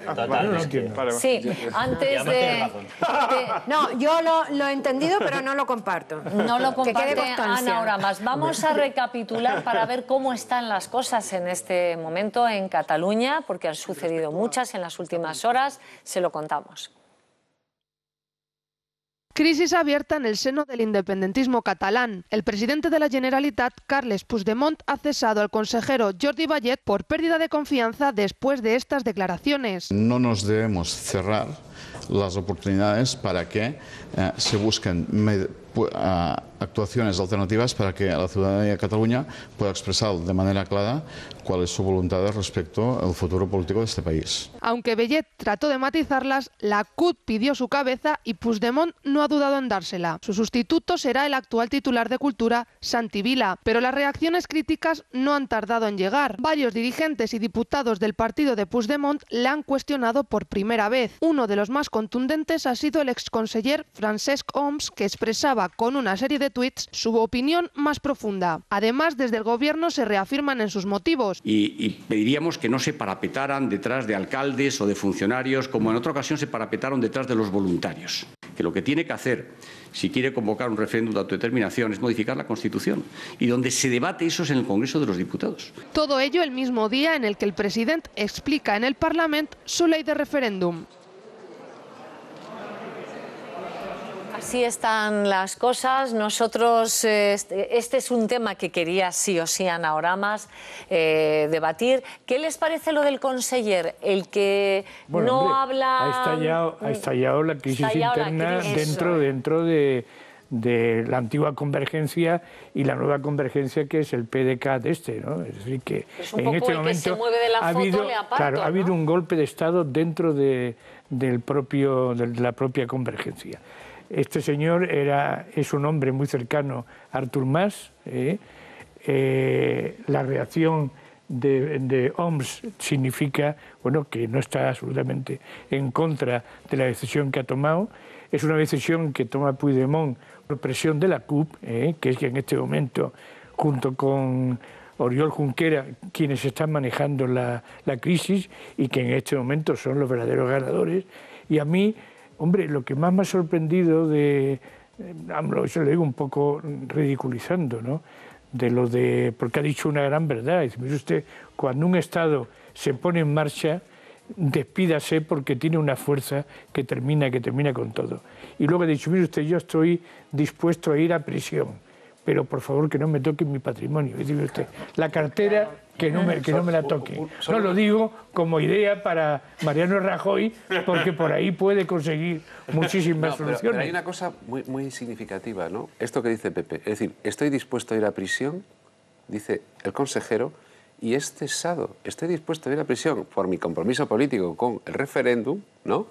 entiendo. Sí, antes de... No, yo lo he entendido, pero no lo comparto. No lo comparte Ana Oramas. Vamos a recapitular para ver cómo están las cosas en este momento en Cataluña, porque han sucedido muchas en las últimas horas. Se lo contamos. Crisis abierta en el seno del independentismo catalán. El presidente de la Generalitat, Carles Puigdemont, ha cesado al consejero Jordi Bayet por pérdida de confianza después de estas declaraciones. No nos debemos cerrar las oportunidades para que se busquen actuaciones alternativas para que la ciudadanía de Cataluña pueda expresar de manera clara cuál es su voluntad respecto al futuro político de este país. Aunque Bayet trató de matizarlas, la CUT pidió su cabeza y Puigdemont no ha dudado en dársela. Su sustituto será el actual titular de Cultura, Santi Vila, pero las reacciones críticas no han tardado en llegar. Varios dirigentes y diputados del partido de Puigdemont le han cuestionado por primera vez. Uno de los más contundentes ha sido el exconseller Francesc Homs, que expresaba con una serie de tuits su opinión más profunda. Además, desde el gobierno se reafirman en sus motivos. Y pediríamos que no se parapetaran detrás de alcaldes o de funcionarios, como en otra ocasión se parapetaron detrás de los voluntarios. Que lo que tiene que hacer, si quiere convocar un referéndum de autodeterminación, es modificar la Constitución. Y donde se debate eso es en el Congreso de los Diputados. Todo ello el mismo día en el que el presidente explica en el Parlamento su ley de referéndum. Así están las cosas. Nosotros, este es un tema que quería sí o sí Ana Oramas debatir. ¿Qué les parece lo del conseller? El que no habla... Ha estallado la crisis interna dentro de de la antigua convergencia y la nueva convergencia que es el PDK de este, ¿no? Es decir, que en este momento ha habido un golpe de Estado dentro de la propia convergencia. Este señor es un hombre muy cercano a Artur Mas. La reacción de Homs significa que no está absolutamente en contra de la decisión que ha tomado. Es una decisión que toma Puigdemont por presión de la CUP, que es que en este momento, junto con Oriol Junqueras, quienes están manejando la crisis y que en este momento son los verdaderos ganadores. Y a mí, hombre, lo que más me ha sorprendido eso lo digo un poco ridiculizando, ¿no? Porque ha dicho una gran verdad. Dice, mire usted, cuando un Estado se pone en marcha, despídase porque tiene una fuerza que termina con todo. Y luego ha dicho, mire usted, yo estoy dispuesto a ir a prisión, pero por favor que no me toque mi patrimonio. Y dice usted, la cartera que no me la toque. No lo digo como idea para Mariano Rajoy, porque por ahí puede conseguir muchísimas soluciones. Pero hay una cosa muy significativa, ¿no? Esto que dice Pepe, es decir, estoy dispuesto a ir a prisión, dice el consejero, y es cesado. Estoy dispuesto a ir a prisión por mi compromiso político con el referéndum, ¿no?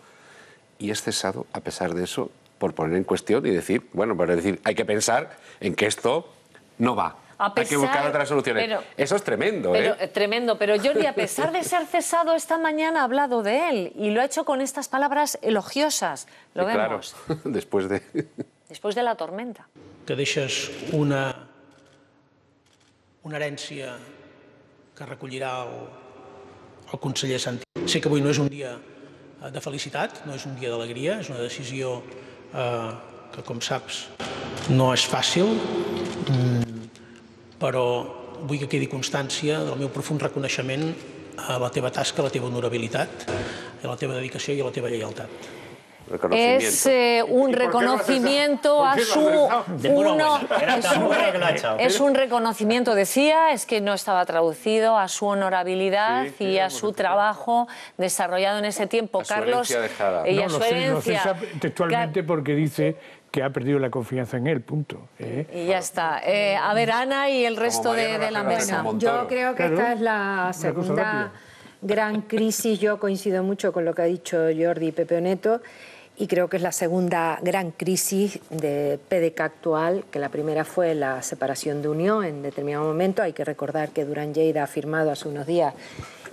Y es cesado, a pesar de eso, por poner en cuestión y decir, bueno, para decir, hay que pensar en que esto no va. Hay que buscar otras soluciones. Eso es tremendo, Tremendo, pero Jordi, a pesar de ser cesado, esta mañana ha hablado de él y lo ha hecho con estas palabras elogiosas. Lo vemos. Claro, después de la tormenta. Que deixes una herència que recollirà el conseller Santi. Sé que avui no és un dia de felicitat, no és un dia d'alegria, és una decisió que, com saps, no és fàcil, però vull que quedi constància del meu profund reconeixement a la teva tasca, a la teva honorabilitat, a la teva dedicació i a la teva lleialtat. Es un reconocimiento a su... Es un reconocimiento, decía, es que no estaba traducido, a su honorabilidad y a su trabajo desarrollado en ese tiempo. Carlos, y a su herencia. Lo cesa textualmente porque dice que ha perdido la confianza en él, punto. Y ya está. A ver, Ana y el resto de la mesa. Yo creo que esta es la segunda gran crisis. Yo coincido mucho con lo que ha dicho Jordi y Pepe Oneto. Y creo que es la segunda gran crisis de PDK actual, que la primera fue la separación de Unió en determinado momento. Hay que recordar que Duran Lleida ha firmado hace unos días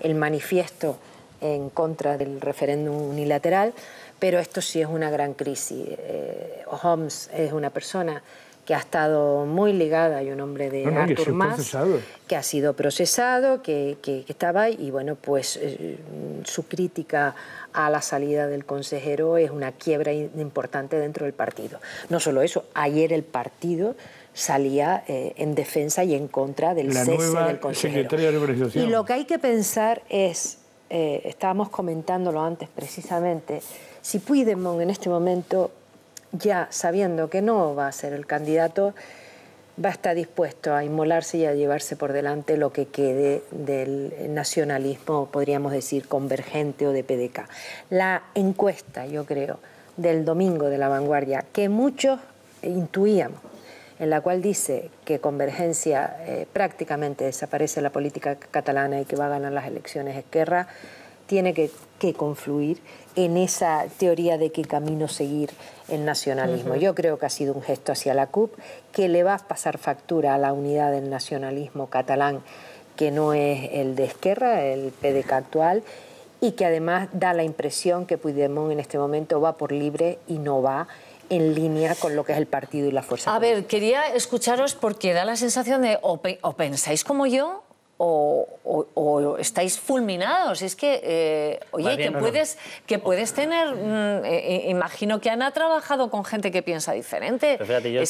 el manifiesto en contra del referéndum unilateral, pero esto sí es una gran crisis. Homs es una persona que ha estado muy ligada, hay un hombre de Artur Mas, que ha sido procesado, que estaba, y bueno, pues su crítica a la salida del consejero es una quiebra importante dentro del partido. No solo eso, ayer el partido salía en defensa y en contra del cese del consejero. Y lo que hay que pensar es, estábamos comentándolo antes precisamente, si Puigdemont en este momento, ya sabiendo que no va a ser el candidato, va a estar dispuesto a inmolarse y a llevarse por delante lo que quede del nacionalismo, podríamos decir, convergente o de PDK. La encuesta, yo creo, del domingo de La Vanguardia, que muchos intuíamos, en la cual dice que Convergencia prácticamente desaparece la política catalana y que va a ganar las elecciones Esquerra, tiene que confluir en esa teoría de qué camino seguir el nacionalismo. Yo creo que ha sido un gesto hacia la CUP que le va a pasar factura a la unidad del nacionalismo catalán, que no es el de Esquerra, el PDK actual, y que además da la impresión que Puigdemont en este momento va por libre y no va en línea con lo que es el partido y la fuerza política. A ver, quería escucharos porque da la sensación de o pensáis como yo o estáis fulminados. Es que, oye, bien, que puedes tener... imagino que Ana ha trabajado con gente que piensa diferente. Pero fíjate, yo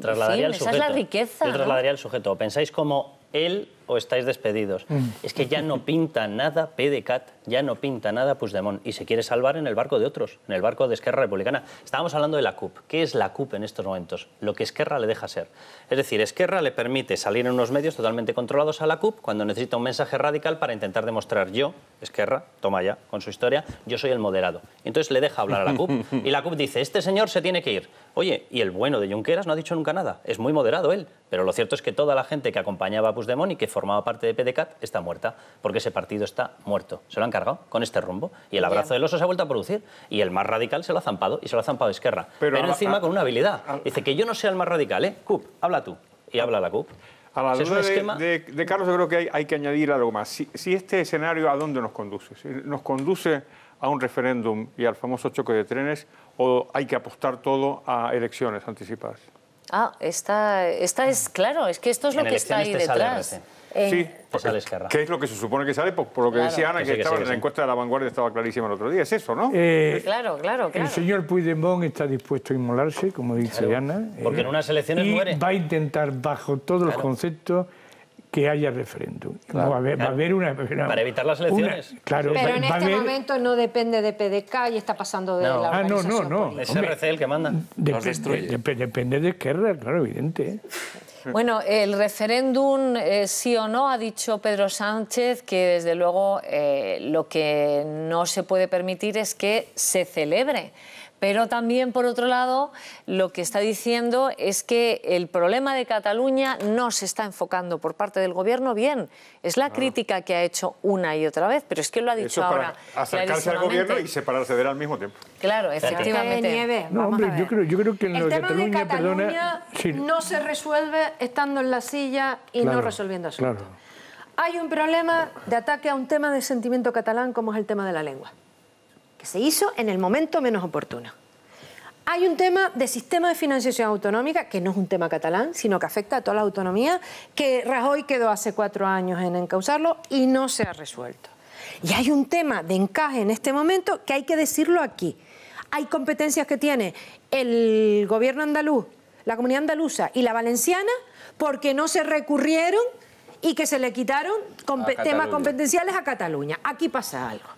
trasladaría el sujeto. Esa es la riqueza. Yo trasladaría el sujeto. ¿Pensáis como él o estáis despedidos. Es que ya no pinta nada PDeCAT, ya no pinta nada Puigdemont y se quiere salvar en el barco de otros, en el barco de Esquerra Republicana. Estábamos hablando de la CUP. ¿Qué es la CUP en estos momentos? Lo que Esquerra le deja ser. Es decir, Esquerra le permite salir en unos medios totalmente controlados a la CUP cuando necesita un mensaje radical para intentar demostrar yo, Esquerra, toma ya, con su historia, yo soy el moderado. Y entonces le deja hablar a la CUP y la CUP dice, este señor se tiene que ir. Oye, y el bueno de Junqueras no ha dicho nunca nada, es muy moderado él, pero lo cierto es que toda la gente que acompañaba a Puigdemont y que formaba parte de PDeCAT está muerta, porque ese partido está muerto. Se lo han cargado con este rumbo y el abrazo del oso se ha vuelto a producir y el más radical se lo ha zampado y se lo ha zampado Esquerra. Pero encima con una habilidad. Dice que yo no sea el más radical, ¿eh? CUP, habla tú. Y habla la CUP. A la duda de Carlos, yo creo que hay que añadir algo más. Si este escenario, ¿a dónde nos conduce? ¿Si nos conduce a un referéndum y al famoso choque de trenes o hay que apostar todo a elecciones anticipadas? Esta es claro, es que esto es lo que está ahí detrás. Sí, ¿qué es lo que se supone que sale? Por lo que decía Ana, que estaba en la encuesta de La Vanguardia, estaba clarísima el otro día. Es eso, ¿no? Claro. El señor Puigdemont está dispuesto a inmolarse, como dice Ana. Porque en unas elecciones muere. Va a intentar, bajo todos los conceptos, que haya referéndum. Va a haber una... Para evitar las elecciones. Claro, pero en este momento no depende de PDeCAT y está pasando de la organización política. Es RC el que manda. Depende de Esquerra, claro, evidente. Bueno, el referéndum, sí o no, ha dicho Pedro Sánchez que desde luego lo que no se puede permitir es que se celebre. Pero también, por otro lado, lo que está diciendo es que el problema de Cataluña no se está enfocando por parte del Gobierno bien. Es la crítica que ha hecho una y otra vez, pero es que lo ha dicho ahora. Acercarse al Gobierno y separarse de él al mismo tiempo. Claro, efectivamente. No, hombre, yo creo que en lo de Cataluña, perdona... no se resuelve estando en la silla y no resolviendo asuntos. Hay un problema de ataque a un tema de sentimiento catalán como es el tema de la lengua, que se hizo en el momento menos oportuno. Hay un tema de sistema de financiación autonómica, que no es un tema catalán, sino que afecta a toda la autonomía, que Rajoy quedó hace 4 años en encauzarlo y no se ha resuelto. Y hay un tema de encaje en este momento que hay que decirlo aquí. Hay competencias que tiene el gobierno andaluz, la comunidad andaluza y la valenciana porque no se recurrieron y que se le quitaron temas competenciales a Cataluña. Aquí pasa algo.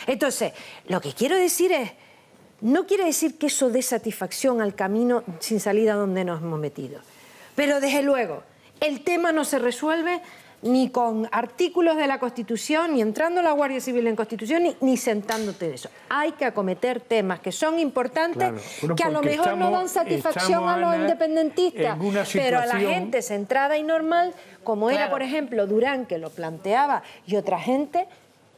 Entonces, lo que quiero decir es, no quiere decir que eso dé satisfacción al camino sin salida donde nos hemos metido. Pero desde luego, el tema no se resuelve ni con artículos de la Constitución, ni entrando la Guardia Civil en Constitución, ni sentándote en eso. Hay que acometer temas que son importantes, que a lo mejor no dan satisfacción a los independentistas, pero a la gente centrada y normal, como era, por ejemplo, Durán, que lo planteaba, y otra gente,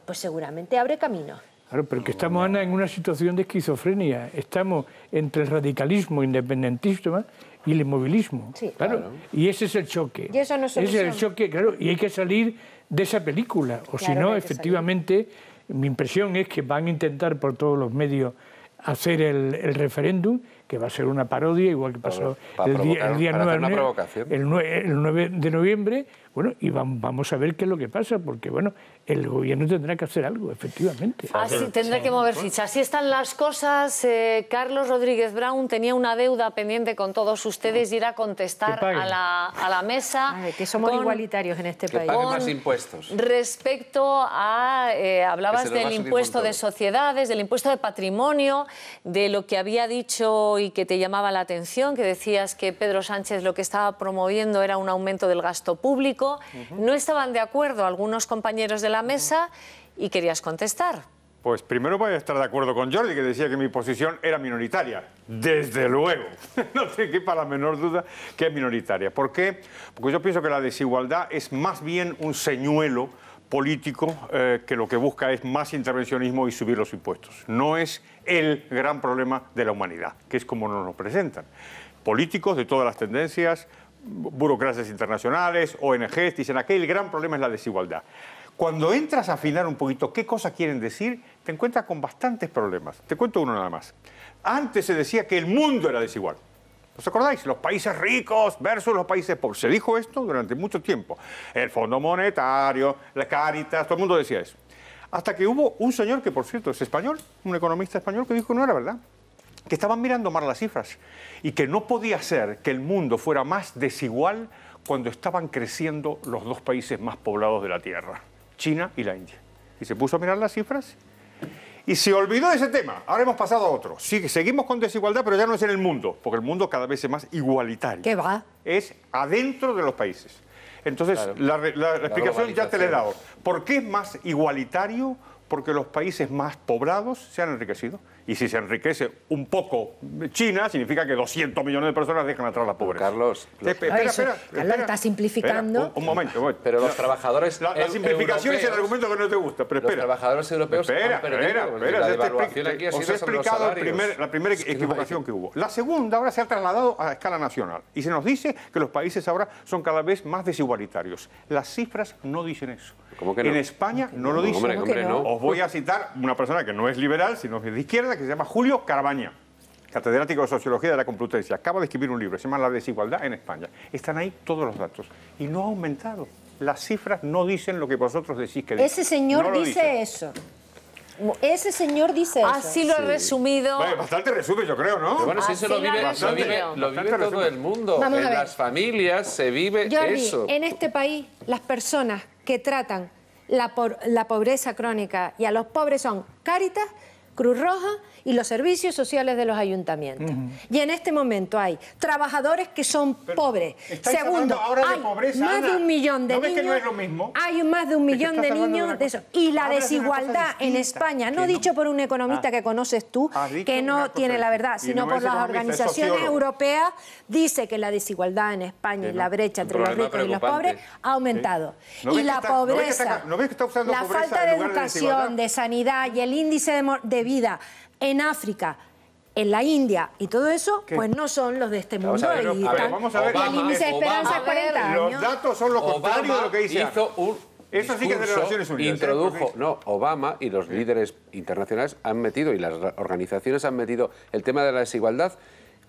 pues seguramente abre camino. Claro, pero que estamos, Ana, en una situación de esquizofrenia. Estamos entre el radicalismo independentista y el inmovilismo. Sí, claro. Y ese es el choque. Y eso no es solución. Ese es el choque, claro, y hay que salir de esa película. O si no, efectivamente, mi impresión es que van a intentar por todos los medios hacer el referéndum, que va a ser una parodia, igual que pasó el día 9 de noviembre. Bueno, y vamos a ver qué es lo que pasa, porque bueno, el gobierno tendrá que hacer algo, efectivamente. Así tendrá que mover fichas. Así están las cosas. Carlos Rodríguez Brown tenía una deuda pendiente con todos ustedes y era contestar a la mesa. Que somos igualitarios en este país. Que paguen más impuestos. Respecto a... hablabas del impuesto de sociedades, del impuesto de patrimonio, de lo que había dicho y que te llamaba la atención, que decías que Pedro Sánchez lo que estaba promoviendo era un aumento del gasto público. No estaban de acuerdo algunos compañeros de la mesa y querías contestar. Pues primero voy a estar de acuerdo con Jordi, que decía que mi posición era minoritaria. Desde luego. No te quepa la menor duda que es minoritaria. ¿Por qué? Porque yo pienso que la desigualdad es más bien un señuelo político que lo que busca es más intervencionismo y subir los impuestos. No es el gran problema de la humanidad, que es como nos lo presentan. Políticos de todas las tendencias, burocracias internacionales, ONGs, dicen aquí el gran problema es la desigualdad. Cuando entras a afinar un poquito qué cosas quieren decir, te encuentras con bastantes problemas. Te cuento uno nada más. Antes se decía que el mundo era desigual. ¿Os acordáis? Los países ricos versus los países pobres. Se dijo esto durante mucho tiempo. El Fondo Monetario, la Cáritas, todo el mundo decía eso. Hasta que hubo un señor que, por cierto, es español, un economista español, que dijo que no era verdad. Que estaban mirando mal las cifras y que no podía ser que el mundo fuera más desigual cuando estaban creciendo los dos países más poblados de la Tierra, China y la India. Y se puso a mirar las cifras y se olvidó de ese tema. Ahora hemos pasado a otro. Seguimos con desigualdad, pero ya no es en el mundo, porque el mundo cada vez es más igualitario. ¿Qué va? Es adentro de los países. Entonces, claro, la explicación ya te la he dado. ¿Por qué es más igualitario? Porque los países más poblados se han enriquecido. Y si se enriquece un poco China, significa que 200 millones de personas dejan atrás la pobreza. Carlos, Carlos, está simplificando. Un momento. Pero los trabajadores La simplificación es el argumento que no te gusta, pero espera. Los trabajadores europeos han perdido. La devaluación aquí ha sido sobre los salarios. Os he explicado la primera equivocación que hubo. La segunda ahora se ha trasladado a escala nacional. Y se nos dice que los países ahora son cada vez más desigualitarios. Las cifras no dicen eso. ¿Cómo que no? En España no lo dicen. Hombre, no. Os voy a citar una persona que no es liberal, sino que es de izquierda, que se llama Julio Carabaña, catedrático de Sociología de la Complutense. Acaba de escribir un libro, se llama La desigualdad en España. Están ahí todos los datos. Y no ha aumentado. Las cifras no dicen lo que vosotros decís que dicen. Ese señor dice eso. Ese señor dice eso. Así lo he resumido. Bueno, bastante resume, yo creo, ¿no? Pero bueno, si eso lo vive todo el mundo. Vamos a ver. En las familias se vive Jordi, eso. en este país, las personas que tratan la pobreza crónica y a los pobres son Cáritas, Cruz Roja y los servicios sociales de los ayuntamientos. Y en este momento hay trabajadores que son pobres. Segundo, ahora de hay pobreza, más de 1 millón de ¿no ves niños. que no es lo mismo? Hay más de 1 millón de niños de eso. Y la desigualdad en España, no dicho por un economista que conoces tú, que no tiene la verdad, sino por las organizaciones europeas, dice que la desigualdad en España y la brecha entre los ricos y los pobres ha aumentado. Y la pobreza, la falta de educación, de sanidad y el índice de vida en África, en la India y todo eso, pues no son los de este mundo. Vamos a ver, el índice de esperanza es 40 años. Los datos son lo contrario de lo que dice. Eso sí que es de las Naciones Unidas. Introdujo, Obama y los líderes internacionales han metido, y las organizaciones han metido el tema de la desigualdad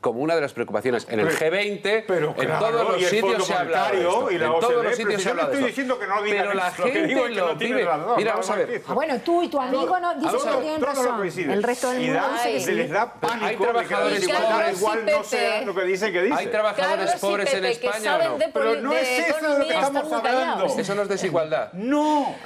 como una de las preocupaciones. En el G20, en todos los sitios se ha hablado de esto. En todos los sitios se ha hablado de esto. Pero la gente lo vive. Mira, vamos a ver. Bueno, tú y tu amigo dicen que tienen razón. El resto del mundo dice que sí. Se les da pánico de que la desigualdad igual no sea lo que dicen que dicen. ¿Hay trabajadores pobres en España o no? Pero no es eso de lo que estamos hablando. Eso no es desigualdad. No.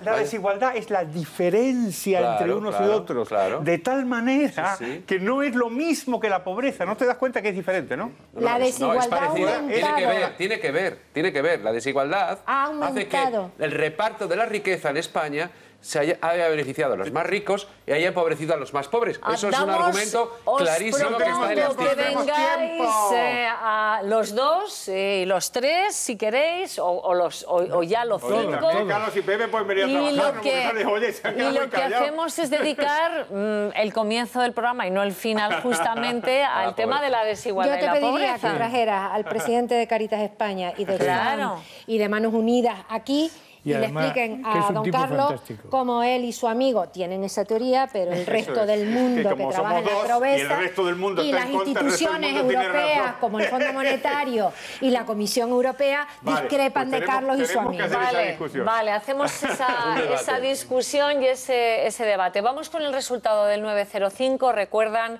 La desigualdad es la diferencia entre unos y otros. De tal manera que no es lo mismo que la pobreza. ¿No te das cuenta que es diferente, no? La desigualdad ha aumentado. Tiene que ver. La desigualdad hace que el reparto de la riqueza en España se haya beneficiado a los más ricos y haya empobrecido a los más pobres. Eso es un argumento clarísimo que está en las cifras. Que vengáis a los dos y los tres, si queréis, o ya los 5. Carlos y Pepe pueden venir a trabajar. Y lo que hacemos es dedicar el comienzo del programa y no el final justamente al tema de la desigualdad y la pobreza. Yo te pediría que trajeras al presidente de Cáritas España y de Manos Unidas aquí y le expliquen a don Carlos cómo él y su amigo tienen esa teoría, pero el resto del mundo que trabaja en la pobreza y las instituciones europeas como el Fondo Monetario y la Comisión Europea discrepan de Carlos y su amigo. Vale, hacemos esa discusión y ese debate. Vamos con el resultado del 905. Recuerdan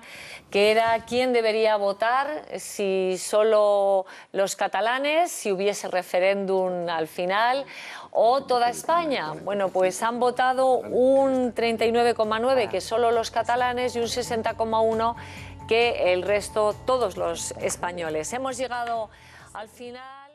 que era quién debería votar, si solo los catalanes, si hubiese referéndum al final, o toda España. Bueno, pues han votado un 39,9% que solo los catalanes y un 60,1% que el resto, todos los españoles. Hemos llegado al final.